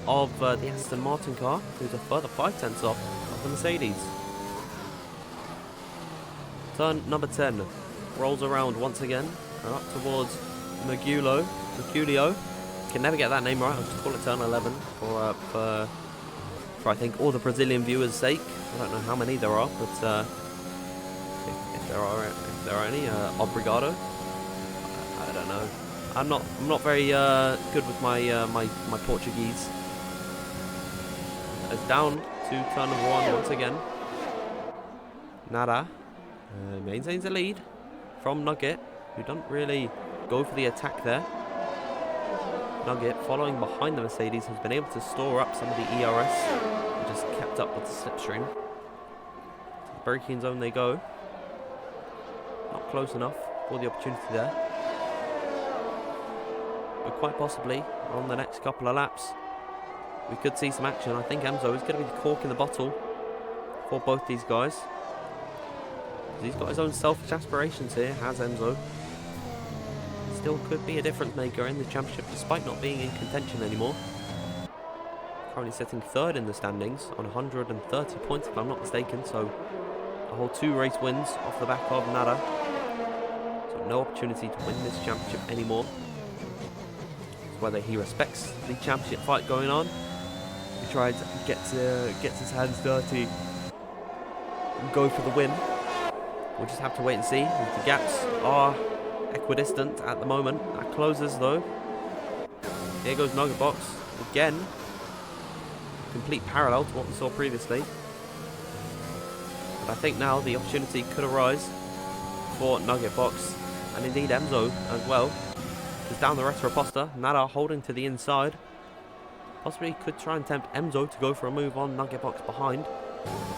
of the Aston Martin car, who's a further 0.5 off the Mercedes. Turn number 10 rolls around once again, and up towards Mergulio. Can never get that name right. I'll just call it turn 11 for I think all the Brazilian viewers' sake. I don't know how many there are, but if there are any, obrigado. I don't know. I'm not very good with my Portuguese. It's down to turn number 1 once again. Nada maintains the lead from Nugget, who don't really go for the attack there. Nugget, following behind the Mercedes, has been able to store up some of the ERS and just kept up with the slipstream. To the braking zone they go. Not close enough for the opportunity there. But quite possibly, on the next couple of laps, we could see some action. I think Enzo is going to be the cork in the bottle for both these guys. He's got his own selfish aspirations here, has Enzo. Still could be a difference maker in the championship despite not being in contention anymore. Currently sitting 3rd in the standings on 130 points if I'm not mistaken, so a whole 2 race wins off the back of Nada. So no opportunity to win this championship anymore. It's whether he respects the championship fight going on, he tries to gets his hands dirty and go for the win. We'll just have to wait and see. The gaps are equidistant at the moment. That closes though. Here goes Nugget Box again. Complete parallel to what we saw previously. But I think now the opportunity could arise for Nugget Box and indeed Emzo as well. Is down the Retroposta. Nada holding to the inside. Possibly could try and tempt Emzo to go for a move on Nugget Box behind.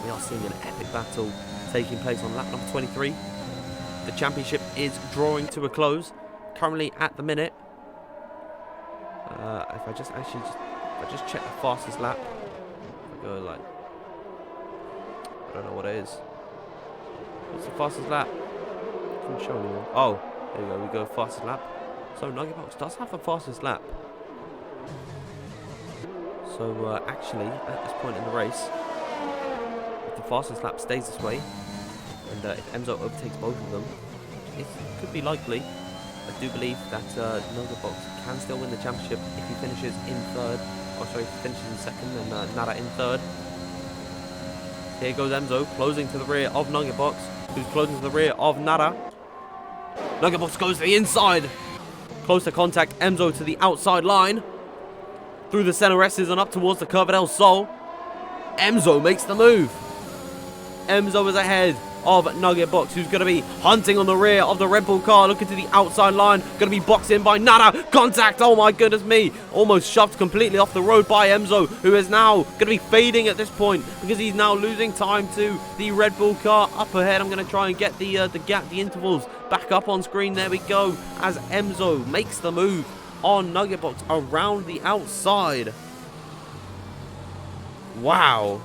We are seeing an epic battle taking place on lap number 23. The championship is drawing to a close. Currently at the minute. If I just check the fastest lap. If I go like, I don't know what it is. What's the fastest lap? Couldn't show anymore. Oh, there you go. We go fastest lap. So Nugget Box does have the fastest lap. So actually, at this point in the race, if the fastest lap stays this way, and if Emzo overtakes both of them, it could be likely. I do believe that Nugget Box can still win the championship if he finishes in third. Oh, sorry, if he finishes in second, and Nada in third. Here goes Emzo, closing to the rear of Nugget Box, who's closing to the rear of Nada. Nugget Box goes to the inside. Closer contact, Emzo to the outside line. Through the center S's and up towards the Curva del Sol. Emzo makes the move. Emzo is ahead of Nugget Box, who's going to be hunting on the rear of the Red Bull car, looking to the outside line. Going to be boxed in by Nada. Contact, oh my goodness me. Almost shoved completely off the road by Emzo, who is now going to be fading at this point because he's now losing time to the Red Bull car up ahead. I'm going to try and get the gap, the intervals back up on screen. There we go, as Emzo makes the move on Nugget Box around the outside. Wow.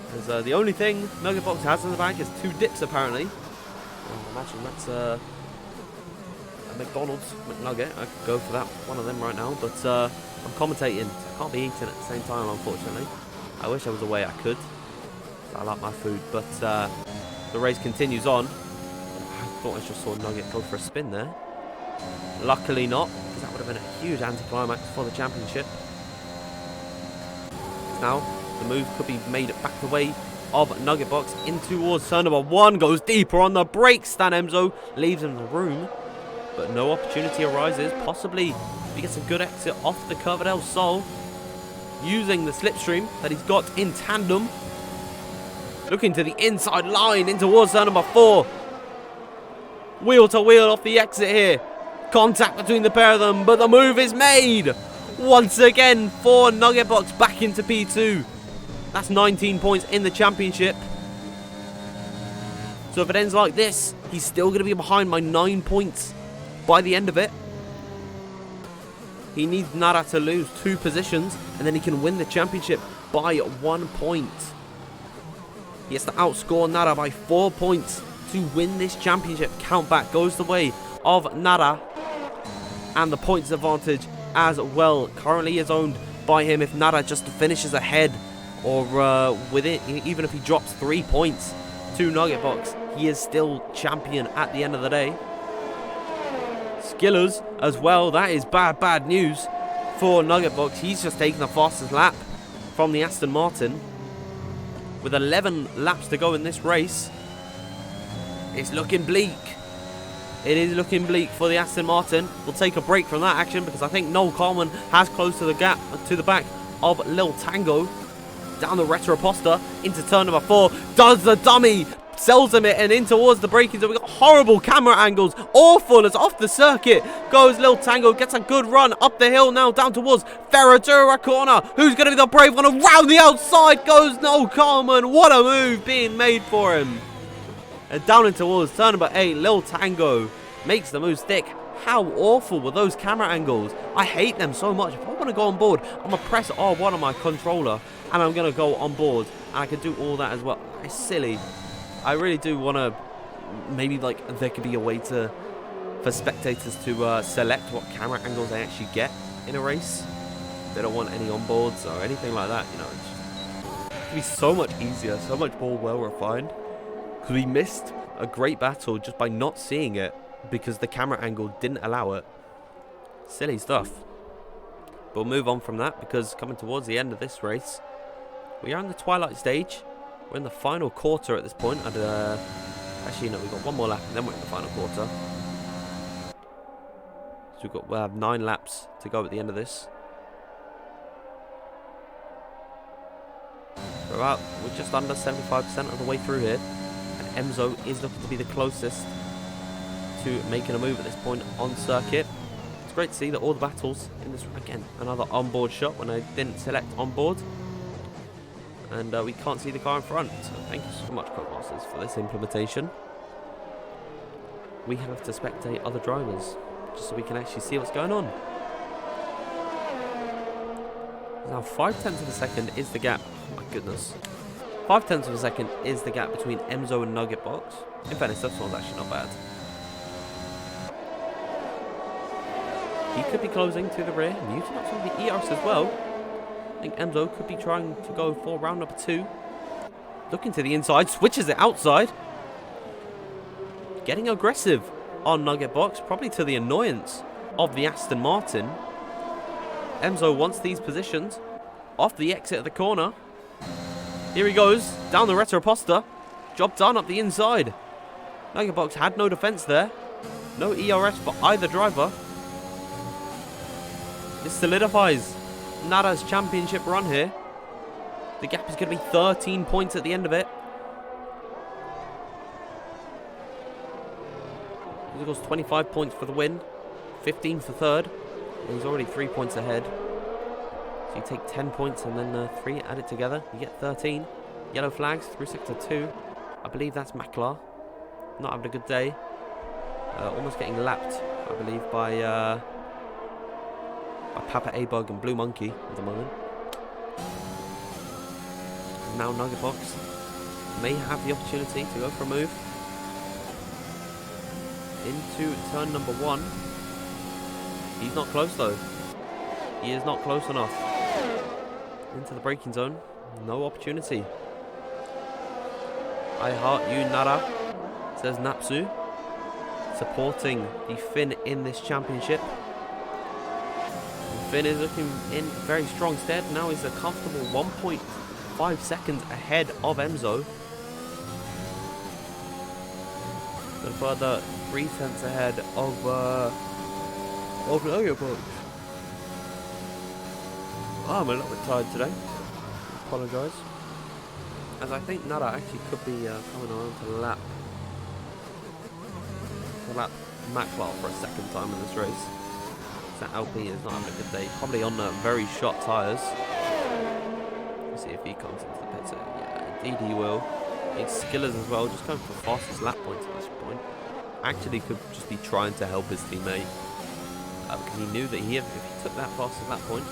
Because the only thing Nugget Box has in the bag is 2 dips apparently. I imagine that's a McDonald's McNugget. I could go for that, one of them right now. But I'm commentating, so I can't be eating at the same time, unfortunately. I wish there was a way I could. I like my food. But the race continues on. I thought I just saw Nugget go for a spin there. Luckily not, because that would have been a huge anticlimax for the championship. Now, the move could be made back the way of Nugget Box in towards turn number 1. Goes deeper on the brakes. Stan Emzo leaves him the room, but no opportunity arises. Possibly he gets a good exit off the Curva del Sol using the slipstream that he's got in tandem. Looking to the inside line in towards turn number 4. Wheel to wheel off the exit here. Contact between the pair of them, but the move is made once again for Nugget Box back into P2. That's 19 points in the championship. So if it ends like this, he's still going to be behind by 9 points by the end of it. He needs Nada to lose 2 positions, and then he can win the championship by 1 point. He has to outscore Nada by 4 points to win this championship. Countback goes the way of Nada, and the points advantage as well currently is owned by him. If Nada just finishes ahead, or with it, even if he drops 3 points to Nugget Box, he is still champion at the end of the day. Skillers as well, that is bad news for Nugget Box. He's just taken the fastest lap from the Aston Martin with 11 laps to go in this race. It's looking bleak. It is looking bleak for the Aston Martin. We'll take a break from that action because I think Noel Coleman has closed to the gap to the back of Lil Tango. Down the Retroposta into turn number 4. Does the dummy. Sells him it and in towards the braking zone. We've got horrible camera angles. Awful as off the circuit goes Lil Tango. Gets a good run up the hill now down towards Ferradura corner. Who's going to be the brave one? Around the outside goes Noel Coleman. What a move being made for him. And down in towards turn number 8. Lil Tango makes the move stick. How awful were those camera angles? I hate them so much. If I want to go on board, I'm going to press R1 on my controller and I'm going to go on board. And I can do all that as well. It's silly. I really do want to, maybe like there could be a way for spectators to select what camera angles they actually get in a race. They don't want any onboards or anything like that, you know. It could be so much easier, so much more well refined. Because we missed a great battle just by not seeing it because the camera angle didn't allow it. Silly stuff. But we'll move on from that because coming towards the end of this race, we are in the twilight stage. We're in the final quarter at this point. And, actually, no, we've got one more lap and then we're in the final quarter. So we'll have 9 laps to go at the end of this. We're just under 75% of the way through here. And Emzo is looking to be the closest to making a move at this point on circuit. It's great to see that all the battles in this, again, another onboard shot when I didn't select onboard. And we can't see the car in front. So thank you so much, Codemasters, for this implementation. We have to spectate other drivers, just so we can actually see what's going on. Now 0.5 of a second is the gap. Oh my goodness. 0.5 of a second is the gap between Emzo and Nugget Box. In fairness, that one's actually not bad. He could be closing to the rear, muting up some of the ERS as well. I think Emzo could be trying to go for round number 2. Looking to the inside, switches it outside. Getting aggressive on Nugget Box, probably to the annoyance of the Aston Martin. Emzo wants these positions off the exit of the corner. Here he goes, down the Retroposta. Job done up the inside. Nugget Box had no defense there. No ERS for either driver. This solidifies Nada's championship run here. The gap is going to be 13 points at the end of it. He goes 25 points for the win, 15 for third. And he's already 3 points ahead. So you take 10 points and then 3 added together. You get 13. Yellow flags through sector 2. I believe that's Maklar. Not having a good day. Almost getting lapped, I believe, by Papa A-Bug and Blue Monkey at the moment. Now Nugget Box may have the opportunity to go for a move into turn number 1. He's not close though. He is not close enough. Into the braking zone. No opportunity. I heart you, Nara, says Napsu. Supporting the Finn in this championship. Finn is looking in very strong stead. Now he's a comfortable 1.5 seconds ahead of Emzo. A further 3 tenths ahead of Nugget Box. Oh, I'm a little bit tired today. Apologise. As I think Nada actually could be coming around to lap Maklar for a second time in this race. That LP is not having a good day. Probably on very short tyres. Let's see if he comes into the pits. Yeah, indeed he will. It's Skillers as well, just going for the fastest lap points at this point. Actually could just be trying to help his teammate. Because he knew that if he took that fastest lap point,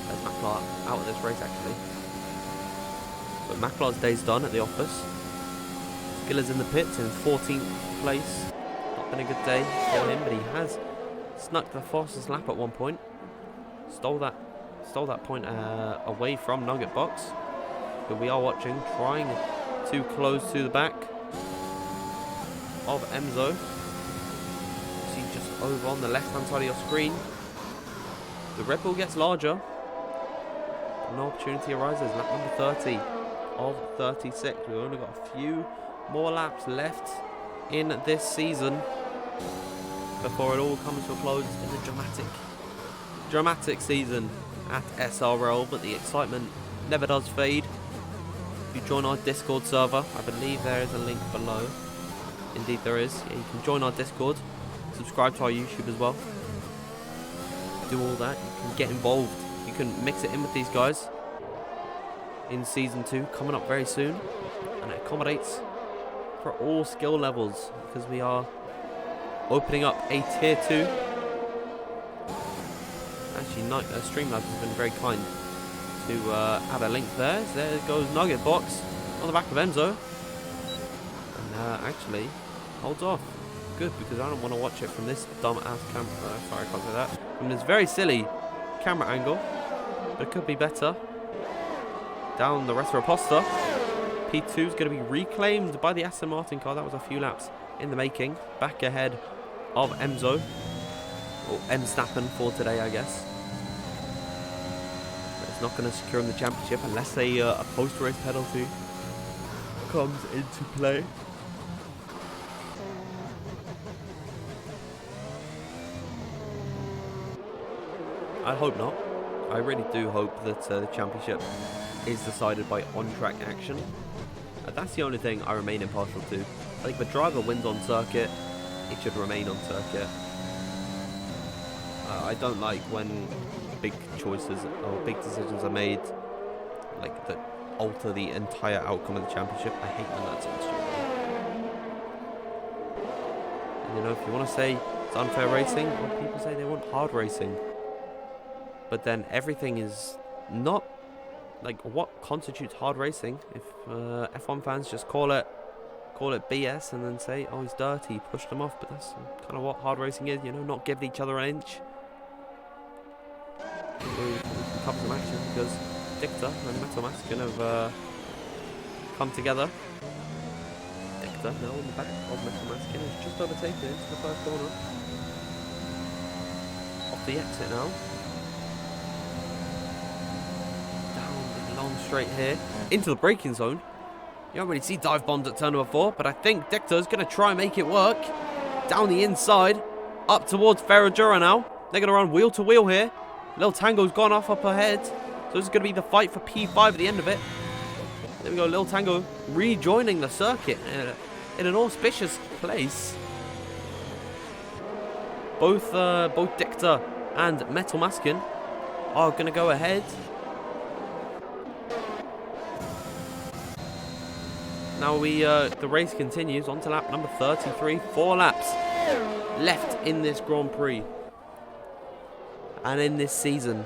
there's Maklar out of this race actually. But Maklar's day's done at the office. Skillers in the pits in 14th place. Not been a good day for him, but he has snuck the fastest lap at one point. Stole that point away from Nugget Box, who we are watching, trying to close to the back of Emzo. See just over on the left-hand side of your screen. The Red Bull gets larger. No opportunity arises. Lap number 30 of 36. We've only got a few more laps left in this season before it all comes to a close in the dramatic season at SRL, but the excitement never does fade. If you join our Discord server, I believe there is a link below. Indeed there is. Yeah, you can join our Discord, subscribe to our YouTube as well. Do all that, you can get involved, you can mix it in with these guys in Season 2, coming up very soon, and it accommodates for all skill levels, because we are opening up a Tier 2. Actually, Streamlabs has been very kind to add a link there. So there goes Nugget Box on the back of Emzo. And actually, holds off. Good, because I don't want to watch it from this dumb-ass camera. Sorry, I can't say that. From this very silly camera angle. But it could be better. Down the Retroposta. P2 is going to be reclaimed by the Aston Martin car. That was a few laps in the making. Back ahead of Emzo. Or M-Stappen for today, I guess. But it's not going to secure him the championship unless a post-race penalty comes into play. I hope not. I really do hope that the championship is decided by on-track action. That's the only thing I remain impartial to. I think if a driver wins on circuit, it should remain on circuit. I don't like when big choices or big decisions are made, like that alter the entire outcome of the championship. I hate when that's stupid. And, you know, if you want to say it's unfair racing, well, people say they want hard racing. But then everything is not, like, what constitutes hard racing? If F1 fans just call it BS and then say, oh, he's dirty, pushed him off. But that's kind of what hard racing is, you know, not giving each other an inch. We cover some action because Dicta and Metal Maskin have come together. Dicta now in the back of Metal Maskin is just overtaken into the first corner. Off the exit now. Down the long straight here. Into the braking zone. You don't really see dive bombs at turn number 4, but I think Dicta is going to try and make it work. Down the inside. Up towards Ferradura now. They're going to run wheel to wheel here. Little Tango's gone off up ahead. So this is going to be the fight for P5 at the end of it. There we go, Little Tango rejoining the circuit in an auspicious place. Both Dicta and Metal Maskin are going to go ahead. Now the race continues on to lap number 33. 4 laps left in this Grand Prix. And in this season,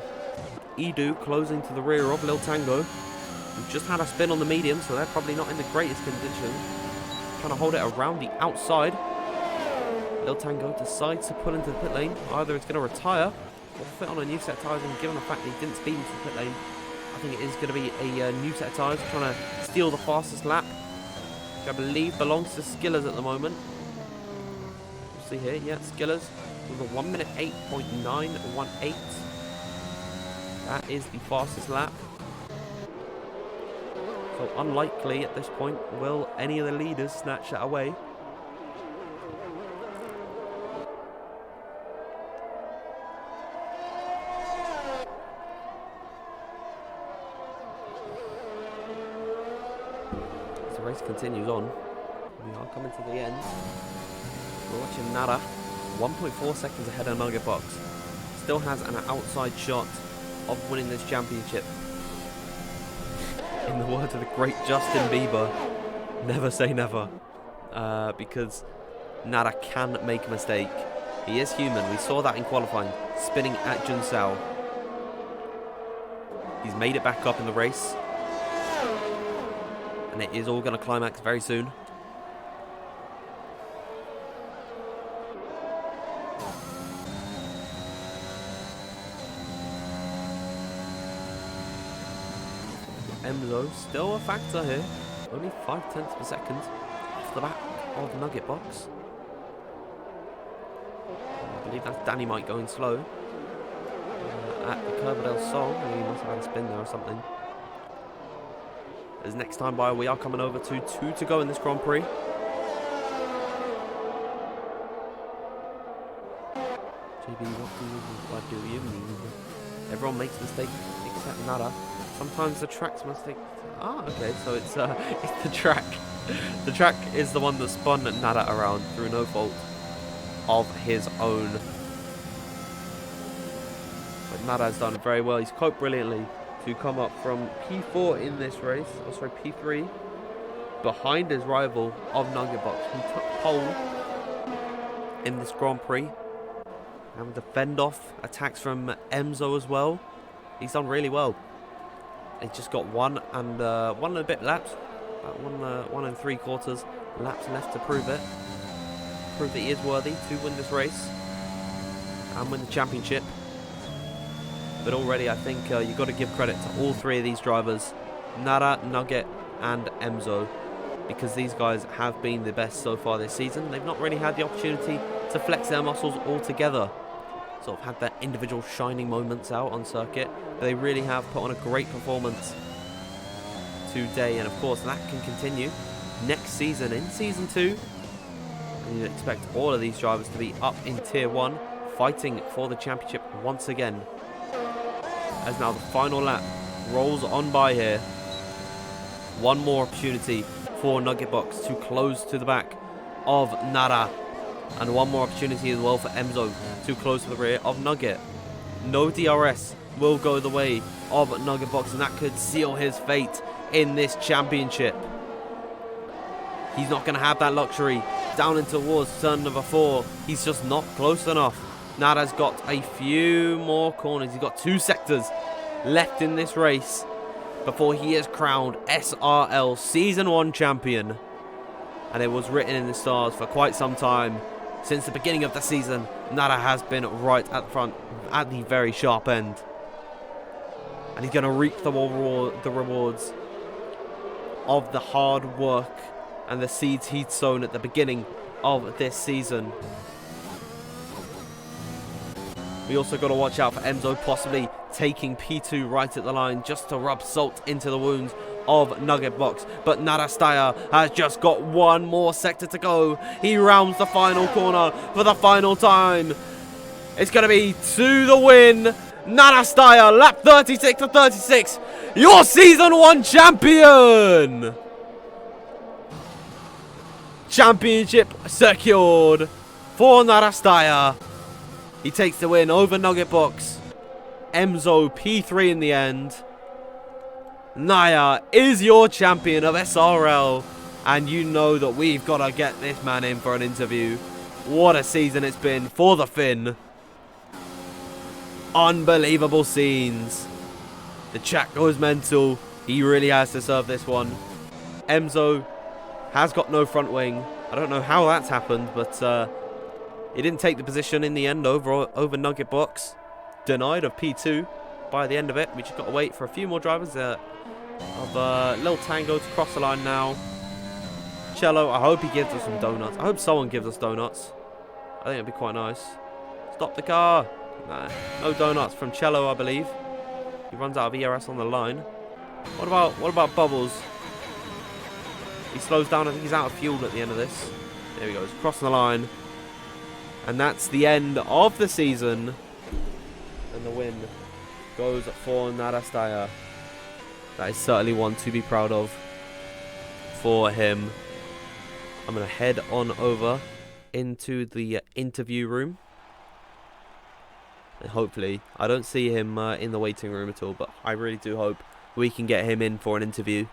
Edu closing to the rear of Lil Tango. We've just had a spin on the medium, so they're probably not in the greatest condition. Trying to hold it around the outside. Lil Tango decides to pull into the pit lane. Either it's going to retire or fit on a new set of tyres, and given the fact that he didn't speed into the pit lane, I think it is going to be a new set of tyres, trying to steal the fastest lap, which I believe belongs to Skillers at the moment. We'll see here, yeah, Skillers. With a 1 minute 8.918. That is the fastest lap. So unlikely at this point will any of the leaders snatch that away. As the race continues on, we are coming to the end. We're watching Nara. 1.4 seconds ahead of Nugget Box. Still has an outside shot of winning this championship. In the words of the great Justin Bieber, never say never. Because Nara can make a mistake. He is human. We saw that in qualifying, spinning at Junsao. He's made it back up in the race. And it is all going to climax very soon. Emzo still a factor here. Only 0.5 per second off the back of the Nugget Box. I believe that's Danny Mike going slow. At the Curva del Sol. He must have had a spin there or something. As next time by, we are coming over to 2 to go in this Grand Prix. JB, what do you mean? Everyone makes mistakes except Nara. Sometimes the track's mistake. Ah, okay, so it's the track. The track is the one that spun Nada around through no fault of his own. But Nada has done very well. He's coped brilliantly to come up from P4 in this race. Oh, sorry, P3. Behind his rival of Nugget Box, who took pole in this Grand Prix. And to fend off attacks from Emzo as well. He's done really well. He's just got one and a bit laps. About 1 3/4 laps left to prove it. Prove that he is worthy to win this race and win the championship. But already I think you've got to give credit to all 3 of these drivers. Nara, Nugget and Emzo. Because these guys have been the best so far this season. They've not really had the opportunity to flex their muscles all together. Sort of had their individual shining moments out on circuit, but they really have put on a great performance today, and of course that can continue next season in Season 2, and you'd expect all of these drivers to be up in Tier 1, fighting for the championship once again. As now the final lap rolls on by here. One more opportunity for Nugget Box to close to the back of Nara. And one more opportunity as well for Emzo to close to the rear of Nugget. No DRS will go the way of Nugget Box, and that could seal his fate in this championship. He's not going to have that luxury. Down in towards turn number 4. He's just not close enough. Nara's got a few more corners. He's got 2 sectors left in this race before he is crowned SRL Season 1 champion. And it was written in the stars for quite some time. Since the beginning of the season, Nara has been right at the front, at the very sharp end. And he's going to reap the rewards of the hard work and the seeds he'd sown at the beginning of this season. We also got to watch out for Emzo possibly taking P2 right at the line just to rub salt into the wounds of Nugget Box. But Narastaya has just got one more sector to go. He rounds the final corner for the final time. It's going to be to the win. Narastaya, lap 36 to 36. Your Season 1 champion. Championship secured for Narastaya. He takes the win over Nugget Box. Emzo P3 in the end. Naya is your champion of SRL. And you know that we've got to get this man in for an interview. What a season it's been for the Finn. Unbelievable scenes. The chat goes mental. He really has to serve this one. Emzo has got no front wing. I don't know how that's happened, but he didn't take the position in the end over Nugget Box. Denied of P2 by the end of it. We just got to wait for a few more drivers of Lil Tango to cross the line now. Cello, I hope he gives us some donuts. I hope someone gives us donuts. I think it'd be quite nice. Stop the car. Nah, no donuts from Cello, I believe. He runs out of ERS on the line. What about Bubbles? He slows down. I think he's out of fuel at the end of this. There he goes, crossing the line. And that's the end of the season. And the win goes for Narastaya. That is certainly one to be proud of for him. I'm going to head on over into the interview room. And hopefully, I don't see him in the waiting room at all, but I really do hope we can get him in for an interview.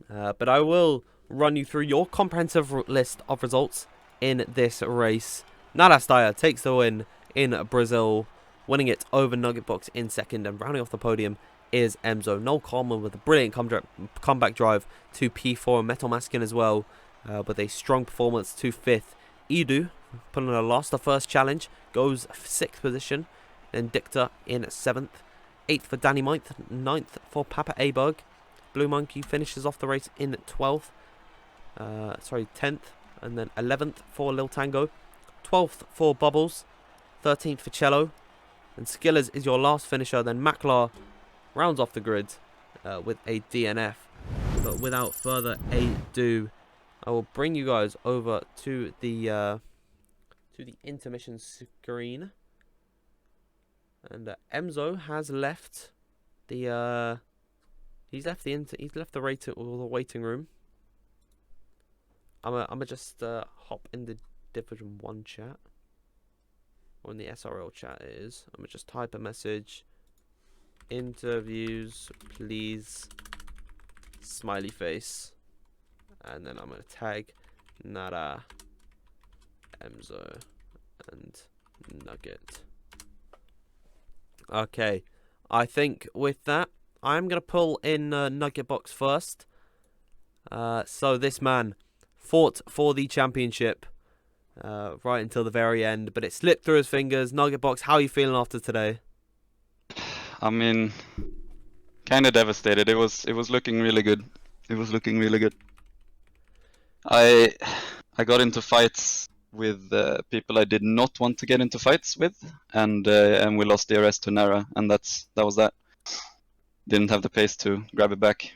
But I will run you through your comprehensive list of results in this race. Narastaya takes the win in Brazil, winning it over Nugget Box in second, and rounding off the podium is Emzo. Noel Coleman with a brilliant comeback drive to P4, and Metal Maskin as well with a strong performance to 5th. Edu pulling a last the first challenge, goes 6th position, then Dicta in 7th, 8th for Danny Mike, 9th for Papa A-Bug. Blue Monkey finishes off the race in 10th, and then 11th for Lil Tango, 12th for Bubbles, 13th for Cello, and Skillers is your last finisher. Then Maklar rounds off the grid with a DNF. But without further ado, I will bring you guys over to the intermission screen, and Emzo has left the he's left the waiting room. I'm gonna just hop in the Division 1 chat, or in the SRL chat it is. I'm gonna just type a message. Interviews, please. Smiley face. And then I'm gonna tag Nara, Emzo, and Nugget. Okay, I think with that, I'm gonna pull in Nugget Box first. So this man fought for the championship right until the very end, but it slipped through his fingers. Nugget Box, how are you feeling after today? I mean, kind of devastated. It was looking really good. I got into fights with people I did not want to get into fights with, and we lost DRS to Nara, and that was that. Didn't have the pace to grab it back.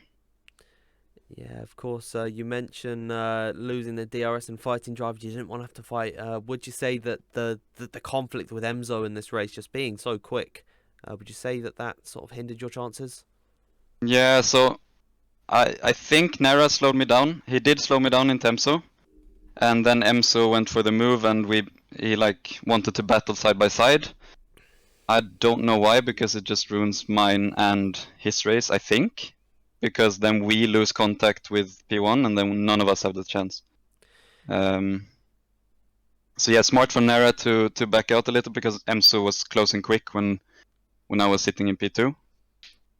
Yeah, of course. You mentioned losing the DRS and fighting drive. You didn't want to have to fight. Would you say that the conflict with Emzo in this race just being so quick, would you say that that sort of hindered your chances? Yeah, so I think Nara slowed me down. He did slow me down in Temso, and then Emso went for the move, and he like wanted to battle side by side. I don't know why, because it just ruins mine and his race, I think, because then we lose contact with P1, and then none of us have the chance. So yeah, smart for Nara to back out a little, because Emso was closing quick when I was sitting in P2.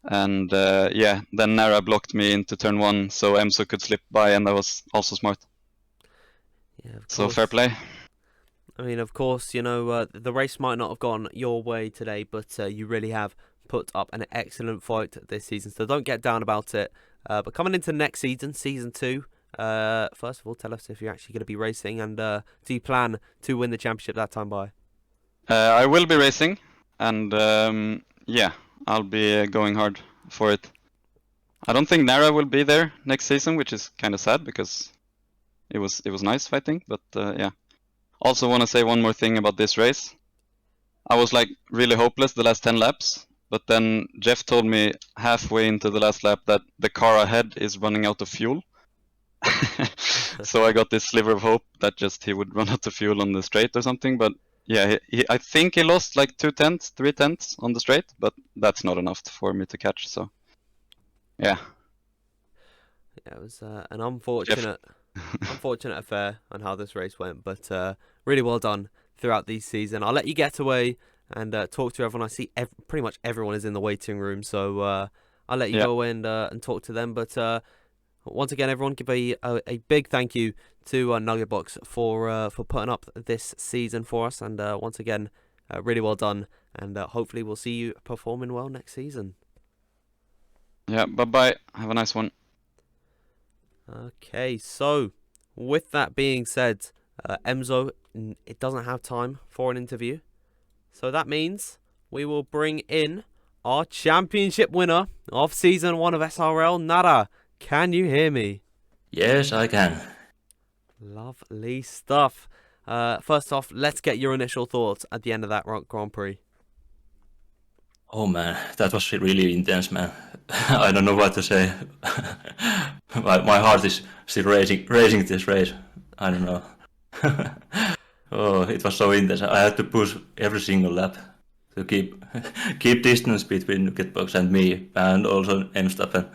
And yeah, then Nara blocked me into turn 1, so Emso could slip by, and that was also smart. Yeah, of So course. fair play. I mean, of course, you know, the race might not have gone your way today, but you really have put up an excellent fight this season. So don't get down about it. But coming into next season, season 2, first of all, tell us if you're actually going to be racing, and do you plan to win the championship that time by? I will be racing, and yeah, I'll be going hard for it. I don't think Nara will be there next season, which is kind of sad, because it was nice fighting. But yeah. Also want to say one more thing about this race. I was like really hopeless the last 10 laps, but then Jeff told me halfway into the last lap that the car ahead is running out of fuel. So I got this sliver of hope that just he would run out of fuel on the straight or something. But yeah, I think he lost like 2/10, 3/10 on the straight, but that's not enough for me to catch. So yeah. Yeah, it was an unfortunate affair on how this race went, but really well done throughout the season. I'll let you get away and talk to everyone. I see pretty much everyone is in the waiting room, so I'll let you Yeah. go away and talk to them. But once again, everyone, give a big thank you to Nugget Box for putting up this season for us, and once again, really well done. And hopefully, we'll see you performing well next season. Yeah. Bye bye. Have a nice one. Okay, so with that being said, Emzo, it doesn't have time for an interview. So that means we will bring in our championship winner of Season 1 of SRL, Nara. Can you hear me? Yes, I can. Lovely stuff. First off, let's get your initial thoughts at the end of that Grand Prix. Oh man, that was really intense, man. I don't know what to say. My heart is still racing this race. I don't know. Oh, it was so intense. I had to push every single lap to keep distance between Kitbox and me, and also Emstappen.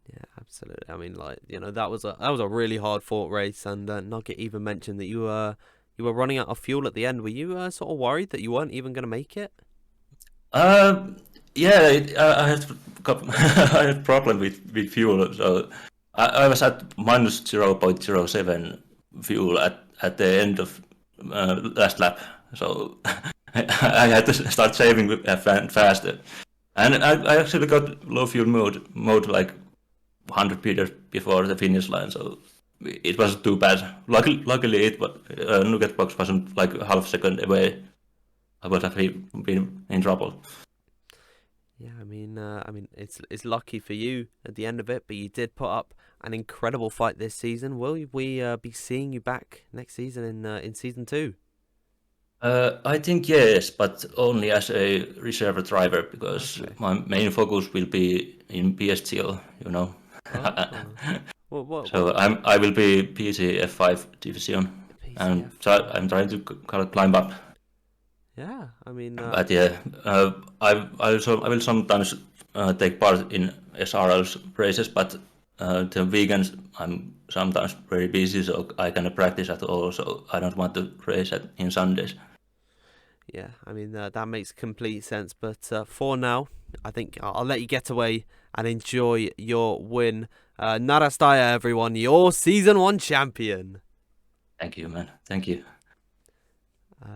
Yeah, absolutely. I mean, like, you know, that was a really hard fought race, and Nugget even mentioned that you were running out of fuel at the end. Were you sort of worried that you weren't even going to make it? Yeah, I had I had problem with fuel, so I was at minus 0.07 fuel at the end of last lap, so I had to start saving faster. And I actually got low fuel mode like 100 meters before the finish line, so it wasn't too bad. Luckily, Nugget box wasn't like a half second away. I would have been in trouble. Yeah, I mean, it's lucky for you at the end of it, but you did put up an incredible fight this season. Will we be seeing you back next season in season 2? I think yes, but only as a reserve driver, because Okay. my main focus will be in PSTL, you know. So What I will be PC F5 division, and PCF? so I'm trying to climb up. Yeah, I mean, But yeah, I will sometimes take part in SRL's races, but the weekends I'm sometimes very busy, so I cannot practice at all. So I don't want to race in Sundays. yeah, I mean that makes complete sense. But for now, I think I'll let you get away and enjoy your win. Narastaya, everyone, your season 1 champion. Thank you, man. Thank you.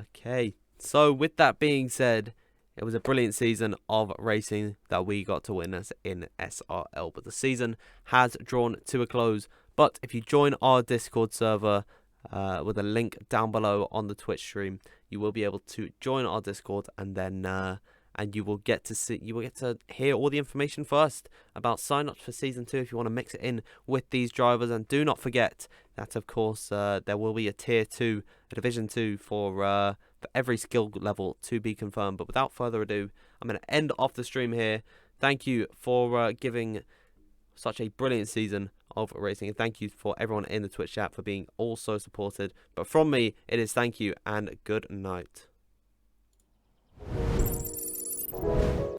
Okay, so with that being said, it was a brilliant season of racing that we got to witness in SRL. But the season has drawn to a close. But if you join our Discord server with a link down below on the Twitch stream, you will be able to join our Discord and then and you will get to hear all the information first about sign-ups for Season 2 if you want to mix it in with these drivers. And do not forget that, of course, there will be a Tier 2, a Division 2 for every skill level to be confirmed. But without further ado, I'm going to end off the stream here. Thank you for giving such a brilliant season of racing, and thank you for everyone in the Twitch chat for being all so supported. But from me, it is thank you and good night.